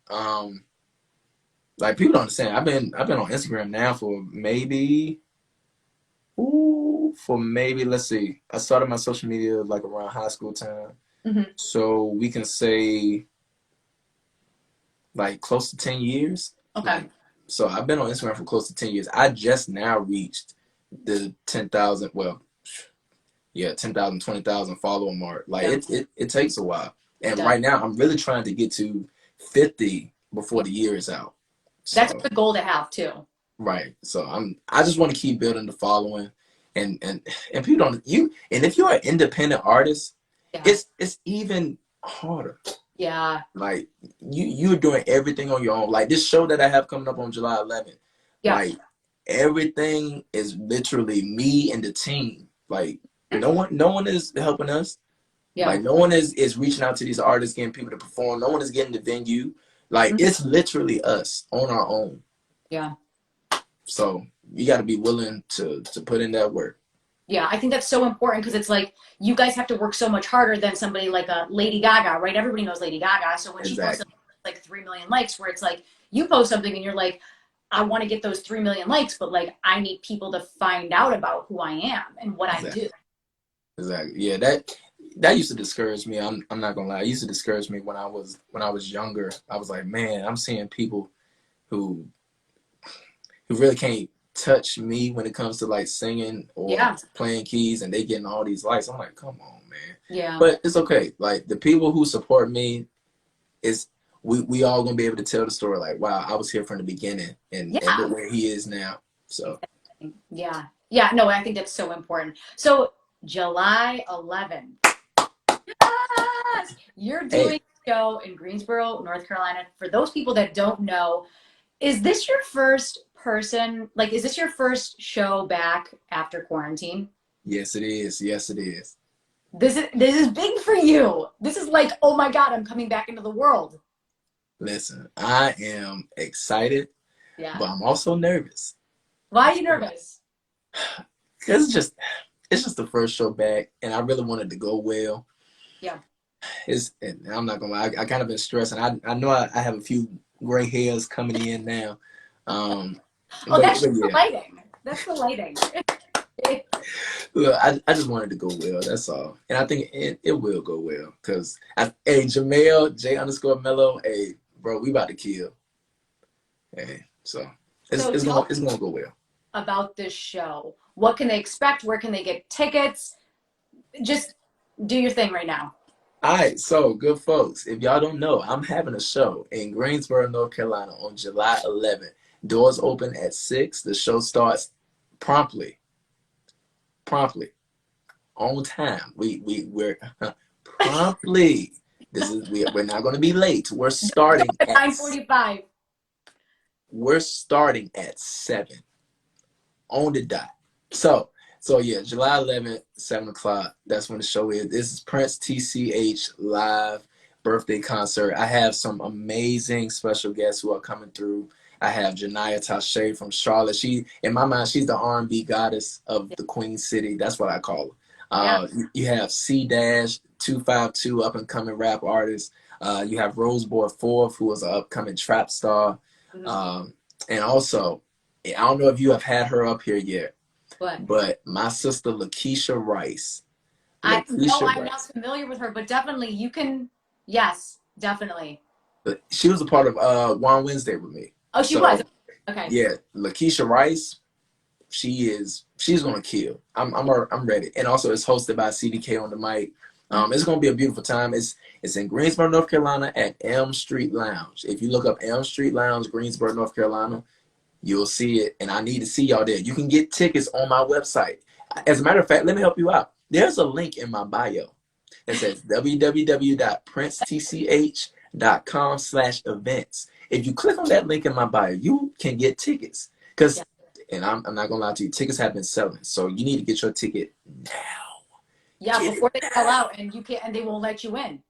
like, people don't understand. I've been on Instagram now for maybe, let's see. I started my social media like around high school time. Mm-hmm. So we can say like close to 10 years. Okay. Like, so I've been on Instagram for close to 10 years. I just now reached the 10,000, well, yeah, 10,000, 20,000 follower mark. Like Yeah. it takes a while. It And does. right now I'm really trying to get to 50 before Yeah. the year is out. That's a So, good goal to have too. right. So I just want to keep building the following and people don't and if you're an independent artist, Yeah. it's even harder. Yeah. Like you're doing everything on your own. Like this show that I have coming up on July 11th, Yeah. like everything is literally me and the team. Like no one is helping us. Yeah. Like no one is reaching out to these artists, getting people to perform. No one is getting the venue. Like it's literally us on our own. Yeah. So you got to be willing to put in that work. Yeah, I think that's so important because it's like you guys have to work so much harder than somebody like a Lady Gaga, right? Everybody knows Lady Gaga. So when she posts Exactly. like 3 million likes, where it's like you post something and you're like, I want to get those 3 million likes, but like I need people to find out about who I am and what I do. Exactly. Yeah, that used to discourage me. I'm not gonna lie. It used to discourage me when I was younger. I was like, man, I'm seeing people who really can't touch me when it comes to like singing or playing keys, and they getting all these likes. I'm like, come on, man. Yeah. But it's okay. Like the people who support me is we all gonna be able to tell the story. Like, wow, I was here from the beginning, and look where he is now. So. Yeah. Yeah. No, I think that's so important. So July 11th. Yes! You're doing a show in Greensboro, North Carolina. For those people that don't know, is this your first is this your first show back after quarantine? Yes, it is. Yes, it is. This is big for you. This is like, oh my God, I'm coming back into the world. Listen, I am excited, but I'm also nervous. Why are you nervous? It's just the first show back, and I really wanted to go well. Yeah. And I'm not gonna lie, I kind of been stressing. I know I have a few gray hairs coming in now. That's the lighting. That's the lighting. Look, I just wanted to go well. That's all, and I think it will go well because Jamel J_Mello, hey bro, we about to kill. Hey, so it's gonna go well. About this show, what can they expect? Where can they get tickets? Just do your thing right now. All right, so good folks, if y'all don't know, I'm having a show in Greensboro, North Carolina on July 11th. Doors open at 6. The show starts promptly on time. We're promptly. We're not going to be late. We're starting at 9:45. We're starting at 7 on the dot. So yeah, July 11th, 7 o'clock. That's when the show is. This is Prince T.C.H. live birthday concert. I have some amazing special guests who are coming through. I have Janiyah Tashay from Charlotte. In my mind, she's the R&B goddess of the Queen City. That's what I call her. You have C-252, up and coming rap artist. You have Roseboy Fourth, who is an upcoming trap star. Mm-hmm. And also, I don't know if you have had her up here yet. What? But my sister Lakeisha Rice. I'm not familiar with her, but definitely you can. Yes, definitely. She was a part of One Wednesday with me. Oh, she was. Okay. Yeah, Lakeisha Rice. She's gonna kill. I'm ready. And also, it's hosted by CDK on the mic. It's gonna be a beautiful time. It's in Greensboro, North Carolina, at Elm Street Lounge. If you look up Elm Street Lounge, Greensboro, North Carolina, you'll see it, and I need to see y'all there. You can get tickets on my website. As a matter of fact, let me help you out. There's a link in my bio that says www.princetch.com/events. If you click on that link in my bio, you can get tickets. And I'm not gonna lie to you, tickets have been selling, so you need to get your ticket now. Yeah, before they sell out, and they won't let you in.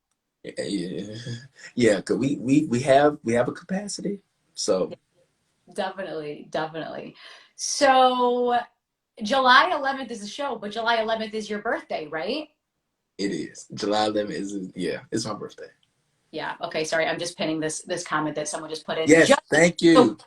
Yeah, because we have a capacity, so. Definitely. So July 11th is the show, but July 11th is your birthday, right? It is. July 11th it's my birthday. Yeah. Okay. Sorry. I'm just pinning this comment that someone just put in. Yes. Thank you.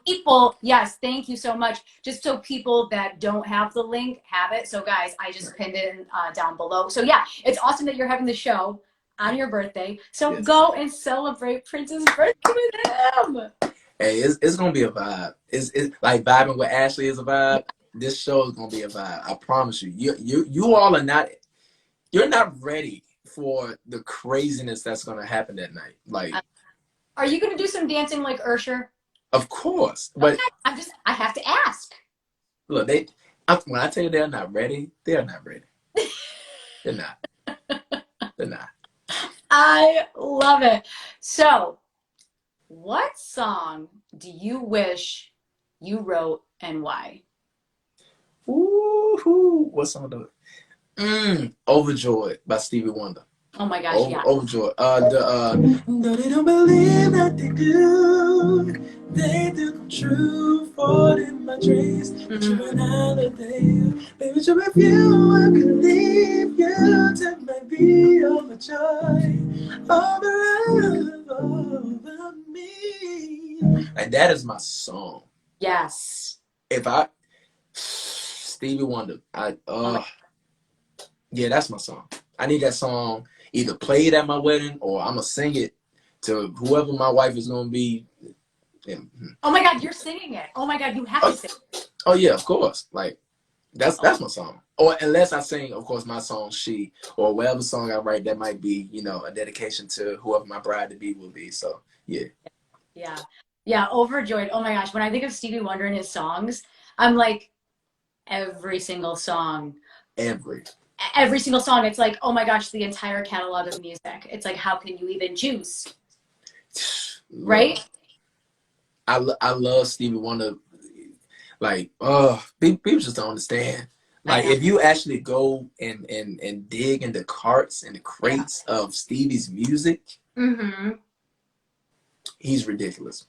Yes. Thank you so much. Just so people that don't have the link have it. So guys, I just pinned it down below. So yeah, it's awesome that you're having the show. on your birthday. So Yes. go and celebrate Prince's birthday with him. Hey, it's gonna be a vibe. It's like vibing with Ashley is a vibe. This show is gonna be a vibe. I promise you. You all are not. You're not ready for the craziness that's gonna happen that night. Like, are you gonna do some dancing like Ursher? of course, but okay, I have to ask. Look, when I tell you they're not ready, they're not ready. They're not. They're not. I love it. So, what song do you wish you wrote and why? Ooh, what song do it? Overjoyed by Stevie Wonder. Oh my gosh, yeah. Overjoyed. No, they don't believe that they do. They do come true for in my dreams. You're another day. Baby, to if you I could leave you to maybe overjoyed. Over me. And that is my song. Yes. Stevie Wonder. Yeah, that's my song. I need that song either played at my wedding or I'm gonna sing it to whoever my wife is gonna be. Oh my God, you're singing it. Oh my God, you have to sing it. Oh yeah, of course. Like that's my song. Or unless I sing, of course, my song "She" or whatever song I write that might be, a dedication to whoever my bride to be will be. So yeah. Yeah, overjoyed. Oh my gosh, when I think of Stevie Wonder and his songs, I'm like, every single song. Every single song, it's like, oh my gosh, the entire catalog of music. It's like, how can you even choose? Right? I love Stevie Wonder. Like, people just don't understand. Like, if you actually go and dig in the carts and the crates of Stevie's music, he's ridiculous.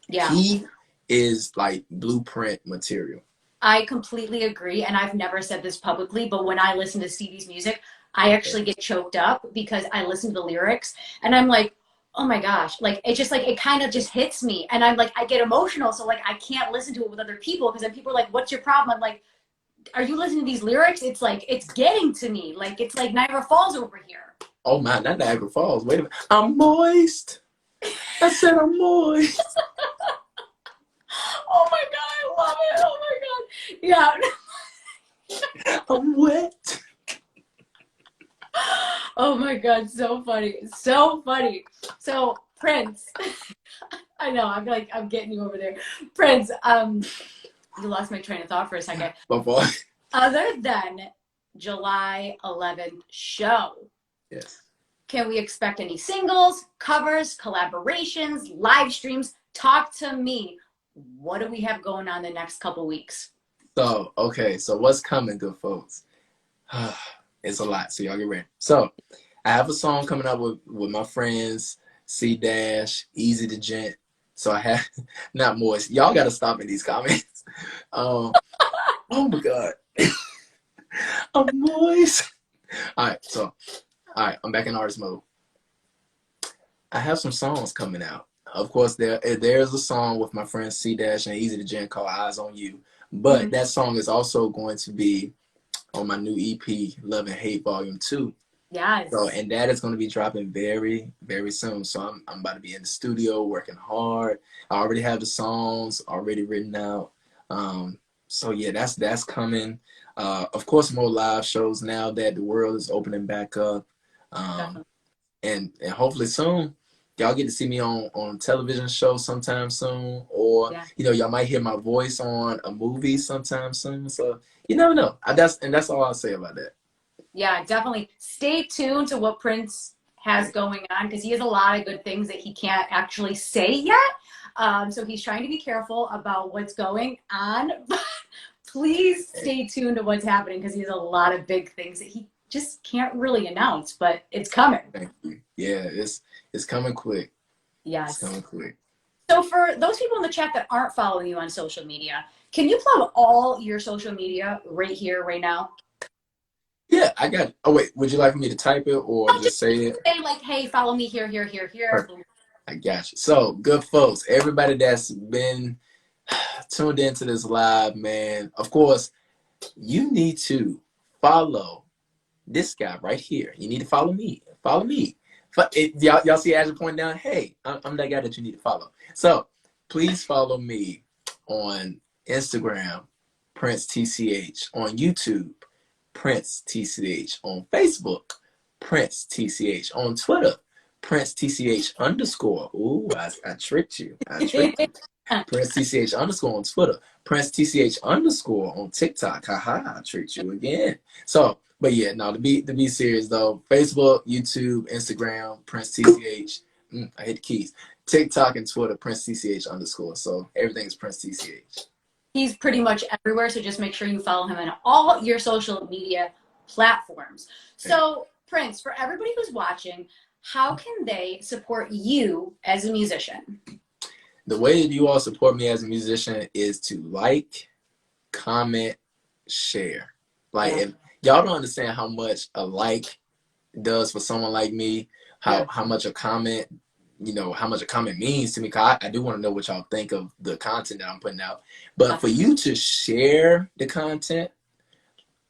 Yeah. He is like blueprint material. I completely agree, and I've never said this publicly, but when I listen to Stevie's music, I actually get choked up because I listen to the lyrics, and I'm like, oh my gosh, like, it just, like, it kind of just hits me, and I'm like, I get emotional, so, like, I can't listen to it with other people, because then people are like, what's your problem? I'm like, are you listening to these lyrics? It's like, it's getting to me, like, it's like Niagara Falls over here. Oh my, not Niagara Falls, wait a minute. I'm moist. I said I'm moist. Oh my God, I love it. Oh my God. Yeah. I'm wet. Oh my God, so funny. So funny. So, Prince. I know, I'm like, I'm getting you over there. Prince, you lost my train of thought for a second. Other than July 11th show. Yes. Can we expect any singles, covers, collaborations, live streams? Talk to me. What do we have going on the next couple weeks? So what's coming, good folks? It's a lot, so y'all get ready. So I have a song coming up with my friends, C-Dash, Easy the Gent. So I have, not moist. Y'all got to stop in these comments. Oh my God. I'm moist. All right, I'm back in artist mode. I have some songs coming out. Of course, there's a song with my friends C-Dash and Easy the Gent called Eyes on You. But that song is also going to be on my new EP, Love and Hate Volume 2. Yes. So, and that is going to be dropping very, very soon. So I'm about to be in the studio working hard. I already have the songs already written out. So yeah, that's coming. Of course, more live shows now that the world is opening back up. And hopefully soon, y'all get to see me on television shows sometime soon, or y'all might hear my voice on a movie sometime soon. So you never know. That's all I'll say about that. Yeah, definitely. Stay tuned to what Prince has going on, because he has a lot of good things that he can't actually say yet. So he's trying to be careful about what's going on. But please stay tuned to what's happening, because he has a lot of big things that he just can't really announce, but it's coming. Thank you. Yeah, it's coming quick. Yes. It's coming quick. So for those people in the chat that aren't following you on social media, can you plug all your social media right here, right now? Yeah, I got it. Oh, wait, would you like me to type it or just say it? Say like, hey, follow me here, here, here, here. Perfect. I got you. So, good folks, everybody that's been tuned into this live, man, of course, you need to follow this guy right here. You need to follow me. Follow me. y'all see Ashley pointing down. Hey, I'm that guy that you need to follow. So please follow me on Instagram, Prince T.C.H, on YouTube, Prince T.C.H, on Facebook, Prince T.C.H, on Twitter, Prince T.C.H _. Ooh, I tricked you. I tricked you. Prince T.C.H _ on Twitter, Prince T.C.H _ on TikTok. Haha, I tricked you again. So, but yeah, no, to be serious though, Facebook, YouTube, Instagram, Prince T.C.H. I hit the keys. TikTok and Twitter, Prince T.C.H _. So everything is Prince T.C.H. He's pretty much everywhere, so just make sure you follow him on all your social media platforms. So, Prince, for everybody who's watching, how can they support you as a musician? The way that you all support me as a musician is to like, comment, share. Like, if y'all don't understand how much a like does for someone like me, how much a comment, how much a comment means to me. Cause I do want to know what y'all think of the content that I'm putting out. But for you to share the content,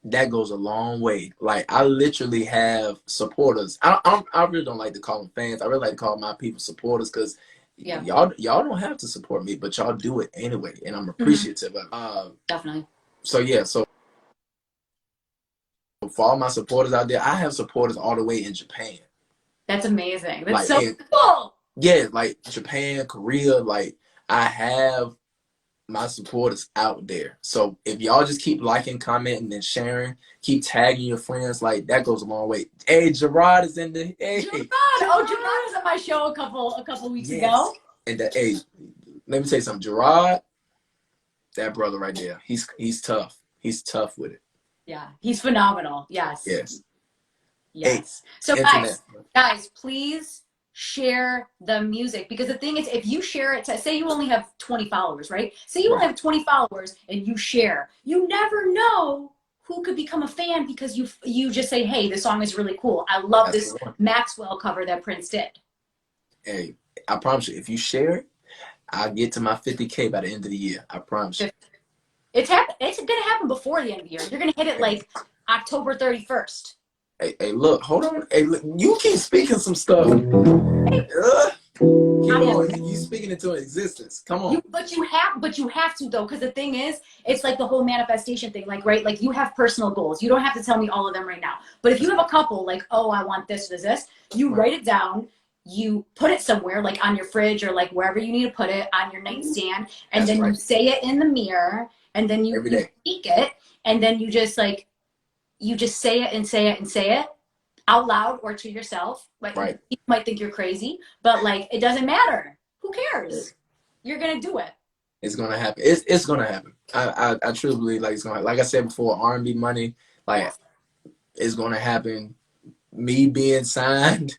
that goes a long way. Like, I literally have supporters. I really don't like to call them fans. I really like to call my people supporters because y'all don't have to support me, but y'all do it anyway, and I'm appreciative of it. Definitely. So yeah, so for all my supporters out there, I have supporters all the way in Japan. That's amazing. That's like, so cool. Yeah, like Japan, Korea, like I have my supporters out there. So if y'all just keep liking, commenting, and sharing, keep tagging your friends, like that goes a long way. Hey, Gerard is in the Gerard was at my show a couple weeks ago. And hey, let me tell you something. Gerard, that brother right there, he's tough. He's tough with it. Yeah, he's phenomenal. Yes. Hey, so guys, please share the music, because the thing is, if you share it, say you only have 20 followers, right? Say you only have 20 followers and you share, you never know who could become a fan because you just say, hey, this song is really cool. I love this Maxwell cover that Prince did. Hey, I promise you, if you share it, I'll get to my 50K by the end of the year. I promise you. It's gonna happen before the end of the year. You're gonna hit it like October 31st. Hey, look, hold on. Hey, look, you keep speaking some stuff. You speaking into existence. Come on. But you have to though, because the thing is, it's like the whole manifestation thing. Like, right? Like you have personal goals. You don't have to tell me all of them right now. But if you have a couple, like, oh, I want this, you write it down. You put it somewhere, like on your fridge or like wherever you need to put it, on your nightstand, and then you say it in the mirror, and then you speak it, and then you just say it and say it and say it out loud or to yourself. Like, you might think you're crazy, but like, it doesn't matter. Who cares? You're gonna do it. It's gonna happen. It's gonna happen. I truly believe like it's gonna happen. Like I said before, R&B money, like it's gonna happen. Me being signed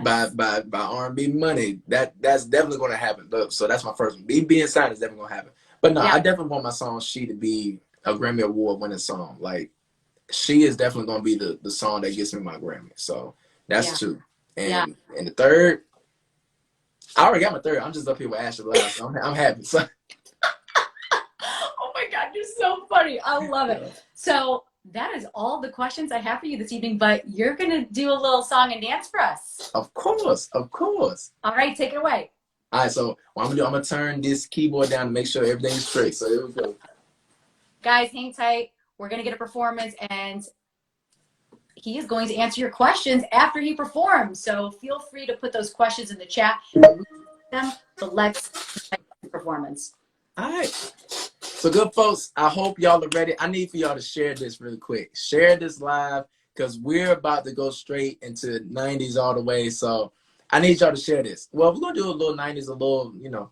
by R&B money, that's definitely gonna happen. So that's my first one. Me being signed is definitely gonna happen. But no, I definitely want my song "She" to be a Grammy Award winning song. Like, "She" is definitely gonna be the song that gets me my Grammy. So that's two. And the third, I already got my third. I'm just up here with Ashley Live, so I'm happy. So. Oh my God, you're so funny. I love it. So that is all the questions I have for you this evening, but you're gonna do a little song and dance for us. Of course. All right, take it away. All right, so what I'm gonna turn this keyboard down to make sure everything's straight. So here we go. Guys, hang tight. We're gonna get a performance, and he is going to answer your questions after he performs. So feel free to put those questions in the chat. But let's performance. All right. So good folks, I hope y'all are ready. I need for y'all to share this really quick. Share this live because we're about to go straight into 90s all the way. So I need y'all to share this. Well, we're gonna do a little 90s, a little, a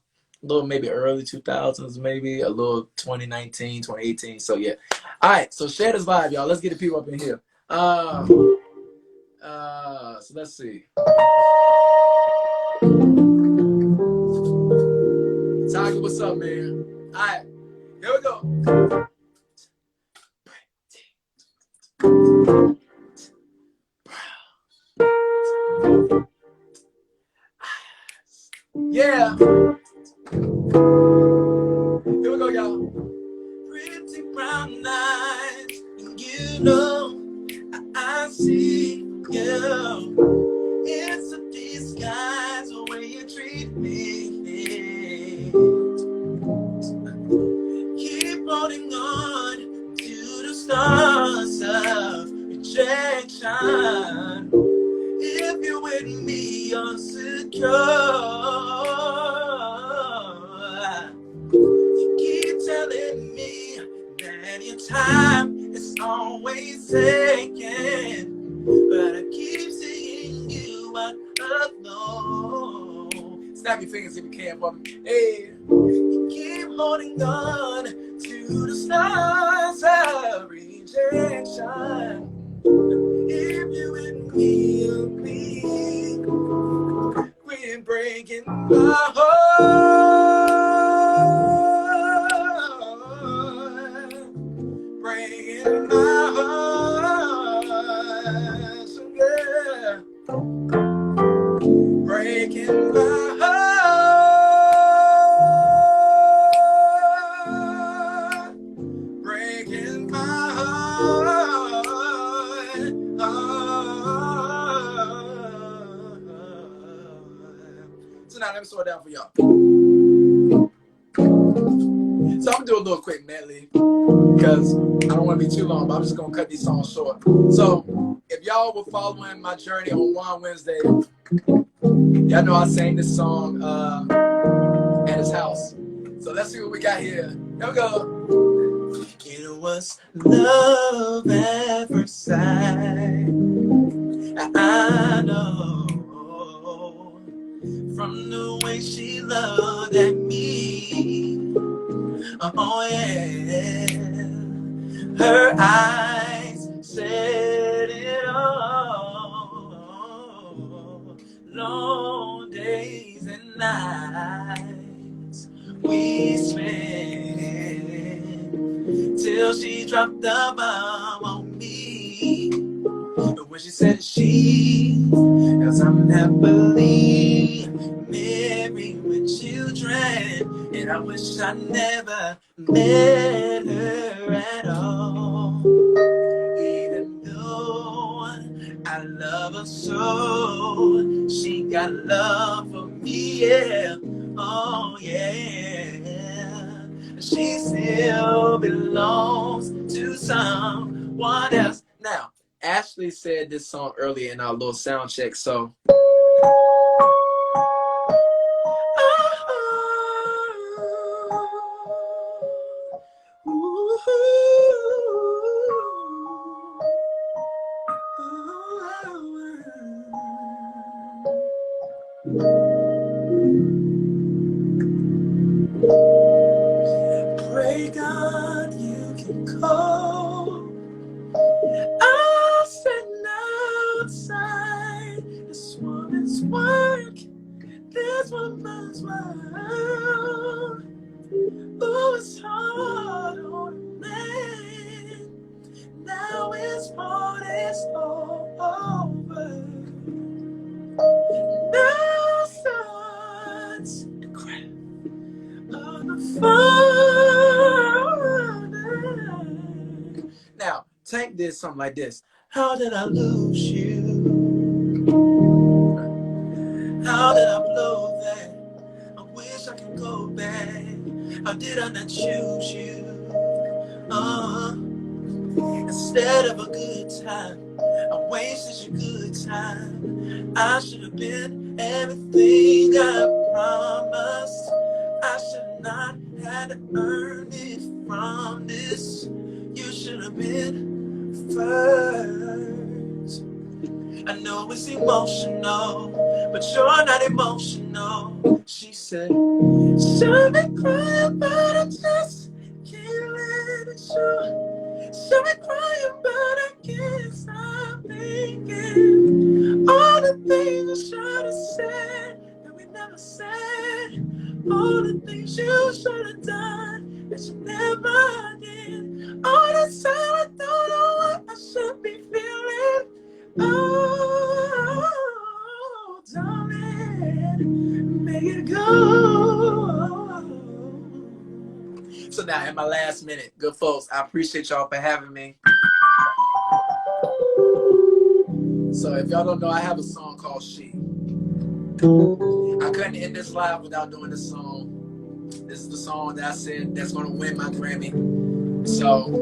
little maybe early 2000s, maybe a little 2019, 2018. So yeah. All right, so share this live, y'all. Let's get the people up in here. So let's see. Tiger, what's up, man? All right, here we go. Yeah. Here we go, y'all. Pretty brown eyes, and I see you. It's a rejection. If you're with me, you're secure. You keep telling me that your time is always taken, but I keep seeing you out alone. Snap your fingers if you can for me. Hey, you keep holding on to the stars of rejection. If you with me, you'll be. Quit breaking my heart, breaking my heart, so yeah, breaking my heart, breaking my heart. So now let me slow it down for y'all. So I'm gonna do a little quick medley because I don't want to be too long, but I'm just gonna cut these songs short. So if y'all were following my journey on One Wednesday, y'all know I sang this song at his house. So let's see what we got here. Here we go. It was love at first sight. I know from the way she looked at me. Oh yeah, her eyes said it all. Long days and nights we spent till she dropped the bomb on me. But when she said she, cause I'm happily married with children, and I wish I never met her at all. Even though I love her so, she got love for me, yeah. Oh yeah, she still belongs to someone else. Now, Ashley said this song earlier in our little sound check, so. Pray God you can call. I'll stand outside this woman's work, this woman's world. Oh, it's hard on a man. Now it's hard, it's all over. Now starts the crack of the fire. Now, Tank did something like this. How did I lose you? How did I blow that? I wish I could go back. How did I not choose you? Instead of a good time, I wasted your good time. I should have been everything I promised. I should not have earned it from this. You should have been first. I know it's emotional, but you're not emotional. She said, should be crying, but I just can't let it show. Should be crying, but I can't stop thinking. All the things I should have said that we never said. All the things you should have done that you never did. All the time I don't know what I should be feeling. Oh, darling, make it go. So now, in my last minute, good folks, I appreciate y'all for having me. So if y'all don't know, I have a song called She. I couldn't end this live without doing this song. This is the song that I said that's going to win my Grammy. So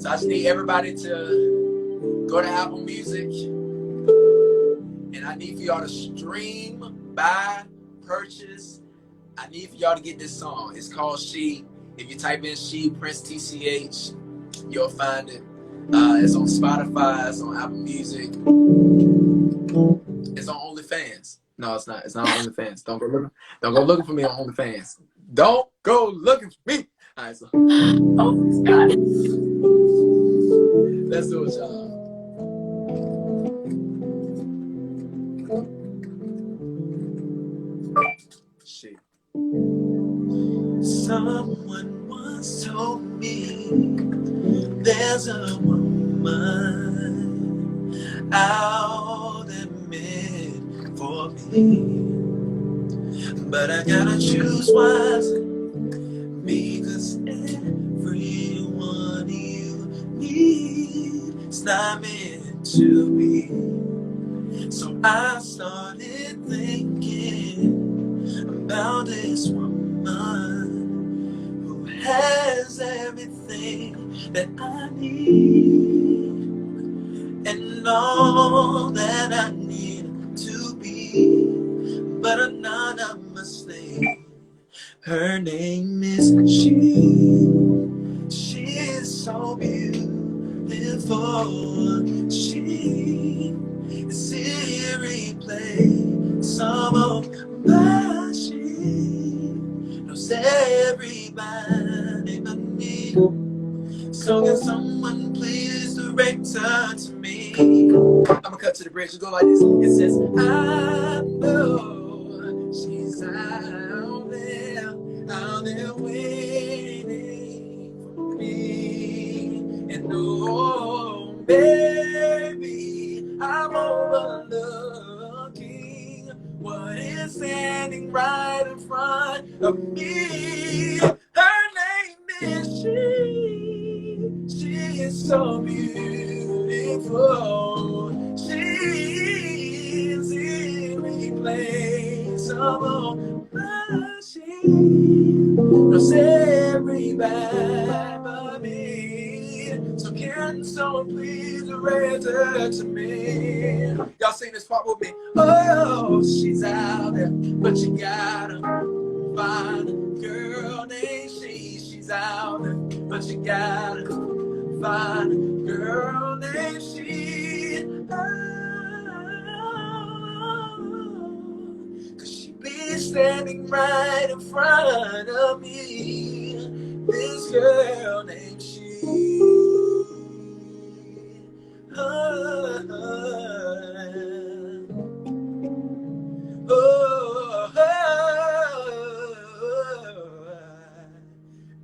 I just need everybody to go to Apple Music, and I need for y'all to stream, buy, purchase. I need for y'all to get this song. It's called She. If you type in She, Prince T.C.H, you'll find it. It's on Spotify, it's on Apple Music, it's on OnlyFans. No, it's not. It's not on OnlyFans. Don't go looking for me on OnlyFans. Don't go looking for me. All right, so. Oh God. Let's do it, y'all. Shit. Someone once told me there's a woman out there meant for me, but I gotta choose wisely, because everyone you need is not meant to be. So I started thinking about this woman who has everything that I need and all that I need to be, but anonymous thing. Her name is She. She is so beautiful. She is irreplaceable, but she knows everybody but me. So can someone please direct her to me? I'ma cut to the bridge. It go like this. It says, I know she's out there waiting for me. And oh, baby, I'm overlooking what is standing right in front of me. Her name is She. She is so beautiful. She is irreplaceable. But she knows everybody but me. So can someone please raise her to me? Y'all sing this part with me. Oh, she's out there, but you gotta find a girl named She. She's out there, but you gotta find a girl named She. Cause she be standing right in front of me. This girl named She.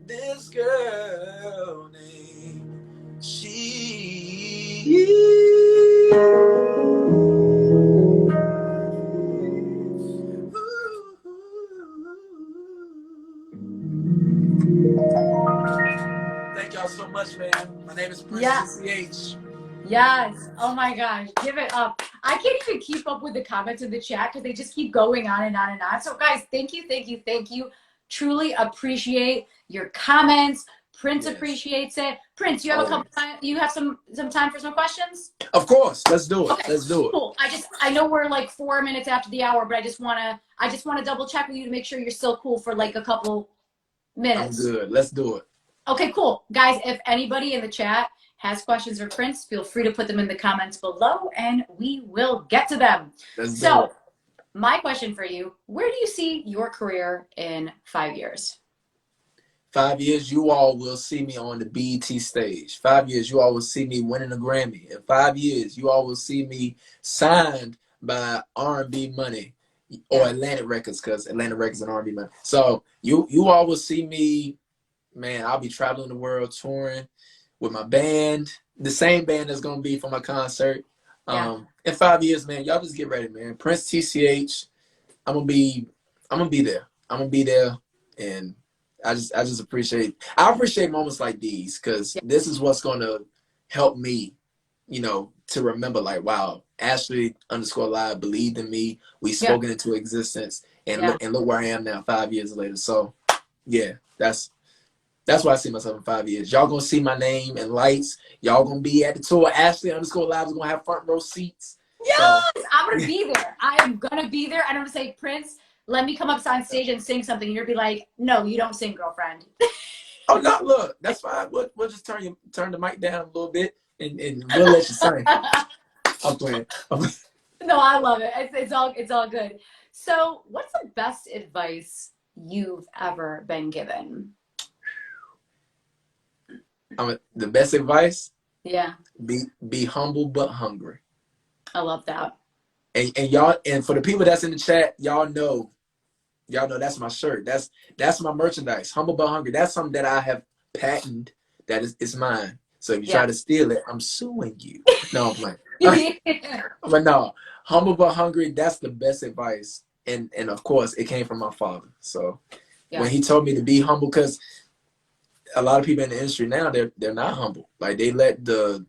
This girl named She. Thank y'all so much, man. My name is Prince T.C.H. Yes. Oh my gosh. Give it up. I can't even keep up with the comments in the chat because they just keep going on and on and on. So guys, thank you, thank you, thank you. Truly appreciate your comments. Prince appreciates it. Prince, you have a couple time, you have some time for some questions? Of course. Let's do it. Okay, let's do it. Cool. I know we're like 4 minutes after the hour, but I just wanna double check with you to make sure you're still cool for like a couple minutes. I'm good. Let's do it. Okay, cool. Guys, if anybody in the chat has questions for Prince, feel free to put them in the comments below and we will get to them. So, my question for you, where do you see your career in 5 years? 5 years, you all will see me on the BET stage. 5 years, you all will see me winning a Grammy. In 5 years, you all will see me signed by R&B Money or Atlantic Records, because Atlantic Records and R&B Money. So you all will see me, man. I'll be traveling the world touring with my band, the same band that's gonna be for my concert. In 5 years, man, y'all just get ready, man. Prince T.C.H. I'm gonna be there. I'm gonna be there, and I appreciate moments like these, because this is what's gonna help me, to remember, like, wow, Ashley_Live believed in me. We spoken into existence, and look where I am now, 5 years later. So yeah, that's That's why I see myself in 5 years. Y'all gonna see my name and lights. Y'all gonna be at the tour. Ashley_Live is gonna have front row seats. Yes, So I'm gonna be there. I am gonna be there. And I'm gonna say, Prince, let me come up on stage and sing something. And you'll be like, no, you don't sing, girlfriend. oh no, look, that's fine. We'll just turn the mic down a little bit and we'll let you sing. I'm playing. No, I love it. It's all good. So, what's the best advice you've ever been given? The best advice? Yeah, Be humble but hungry. I love that. And y'all, and for the people that's in the chat, y'all know that's my shirt. That's my merchandise. Humble but hungry. That's something that I have patented. That is mine. So if you try to steal it, I'm suing you. No, I'm playing. But no, humble but hungry. That's the best advice. And of course, it came from my father. So when he told me to be humble, because a lot of people in the industry now, they're not humble. Like they let the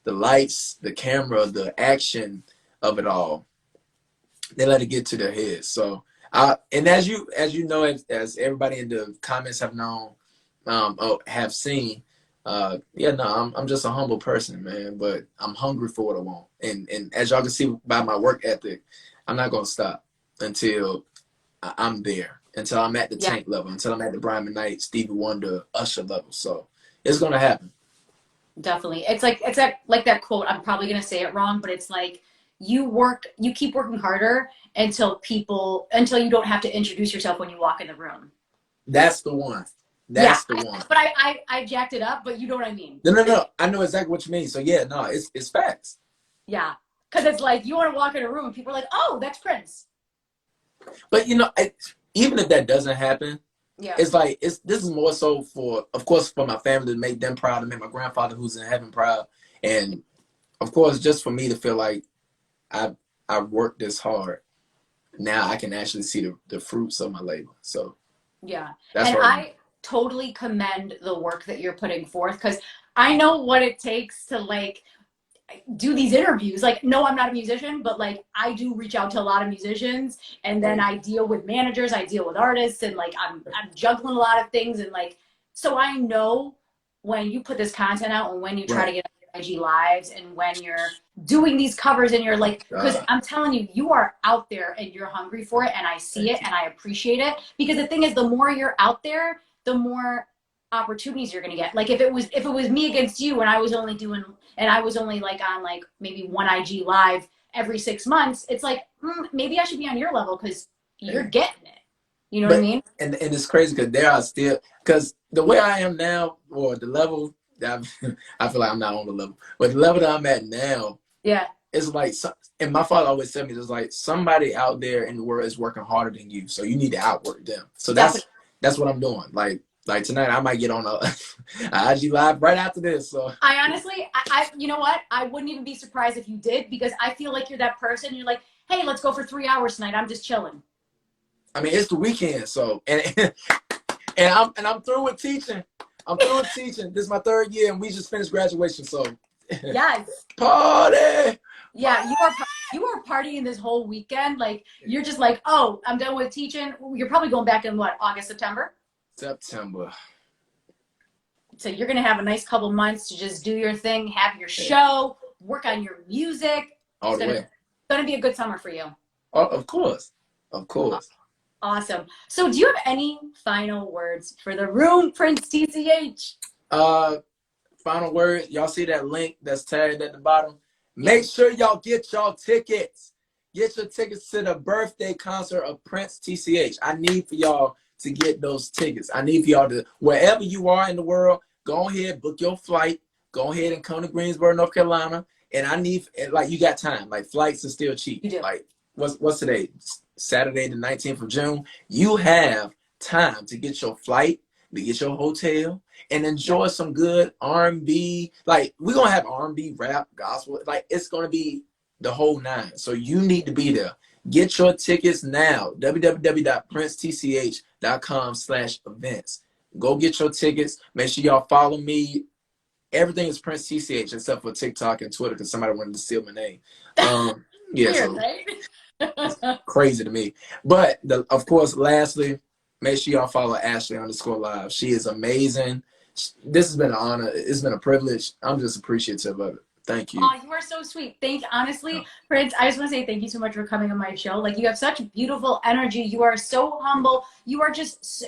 lights, the camera, the action of it all, they let it get to their heads. So and as you know, as everybody in the comments have known, have seen, I'm just a humble person, man. But I'm hungry for what I want, and as y'all can see by my work ethic, I'm not gonna stop until I'm there, until I'm at the Tank level, until I'm at the Brian McKnight, Stevie Wonder, Usher level. So it's gonna happen. Definitely. It's like that quote. I'm probably gonna say it wrong, but it's like you keep working harder until you don't have to introduce yourself when you walk in the room. That's the one. That's the one. But I jacked it up, but you know what I mean. No. I know exactly what you mean. So yeah, no, it's facts. Yeah, because it's like you want to walk in a room and people are like, "Oh, that's Prince." But even if that doesn't happen, it's like this is more so for, of course, for my family, to make them proud, to make my grandfather who's in heaven proud, and of course, just for me to feel like I've worked this hard. Now I can actually see the fruits of my labor. So that's and I totally commend the work that you're putting forth, because I know what it takes to like do these interviews. Like, no, I'm not a musician, but like I do reach out to a lot of musicians, and then I deal with managers, I deal with artists, and like I'm juggling a lot of things, and like, so I know when you put this content out and when you try to get on IG lives and when you're doing these covers and you're like, because I'm telling you, you are out there and you're hungry for it, and I see it and I appreciate it, because the thing is, the more you're out there, the more opportunities you're gonna get. Like if it was me against you and I was only like on like maybe one IG live every 6 months, it's like maybe I should be on your level because you're getting it. You know what I mean? And it's crazy because there are still, because the way I am now, or the level that I feel like I'm not on the level, but the level that I'm at now, it's like, and my father always said me, there's like somebody out there in the world is working harder than you, so you need to outwork them. So that's what I'm doing. Like tonight, I might get on a IG live right after this. So I honestly, you know what? I wouldn't even be surprised if you did, because I feel like you're that person. You're like, hey, let's go for 3 hours tonight. I'm just chilling. I mean, it's the weekend, so and I'm through with teaching. I'm through with teaching. This is my 3rd year, and we just finished graduation. So yes, party. Yeah, you are partying this whole weekend. Like you're just like, oh, I'm done with teaching. You're probably going back in what, August, September? September. So you're gonna have a nice couple months to just do your thing, have your show, work on your music. All the way. It's gonna be a good summer for you. Oh, of course. Awesome. So do you have any final words for the room, Prince T.C.H? Final word. Y'all see that link that's tagged at the bottom? Make sure y'all get y'all tickets. Get your tickets to the birthday concert of Prince T.C.H. I need for y'all to get those tickets. I need for y'all to, wherever you are in the world, go ahead, book your flight. Go ahead and come to Greensboro, North Carolina. And I need, like, you got time. Like, flights are still cheap. You do. Like, what's today? Saturday, the 19th of June. You have time to get your flight, to get your hotel, and enjoy some good R&B. Like, we're going to have R&B, rap, gospel. Like, it's going to be the whole 9. So you need to be there. Get your tickets now. www.princetch.com/events. Go get your tickets. Make sure y'all follow me. Everything is Prince T.C.H. except for TikTok and Twitter, because somebody wanted to steal my name. Weird, right? It's crazy to me. But of course, lastly, Make sure y'all follow Ashley_live. She is amazing. This has been an honor. It's been a privilege. I'm just appreciative of it. Thank you. Oh, you are so sweet. Honestly, Prince, I just want to say thank you so much for coming on my show. Like, you have such beautiful energy. You are so humble. You are just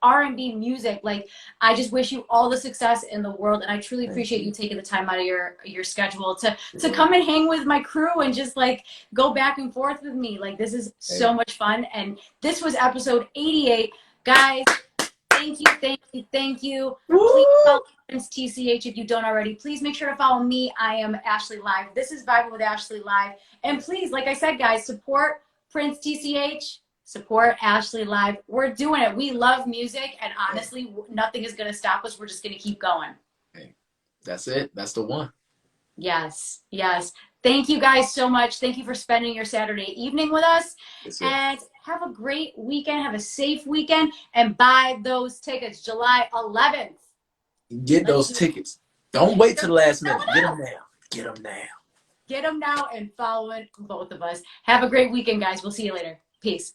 R&B music. Like, I just wish you all the success in the world, and I truly appreciate you taking the time out of your schedule to come and hang with my crew and just like go back and forth with me. Like, this is so much fun, and this was episode 88, guys. Thank you. Please follow Prince T.C.H if you don't already. Please make sure to follow me. I am Ashley Live. This is Vibin with Ashley Live. And please, like I said, guys, support Prince T.C.H. Support Ashley Live. We're doing it. We love music, and honestly, nothing is going to stop us. We're just going to keep going. Hey, that's it. That's the one. Yes. Thank you guys so much. Thank you for spending your Saturday evening with us. And have a great weekend. Have a safe weekend. And buy those tickets July 11th. Get those tickets. Don't wait till the last minute. Get them now. Get them now. Get them now and follow both of us. Have a great weekend, guys. We'll see you later. Peace.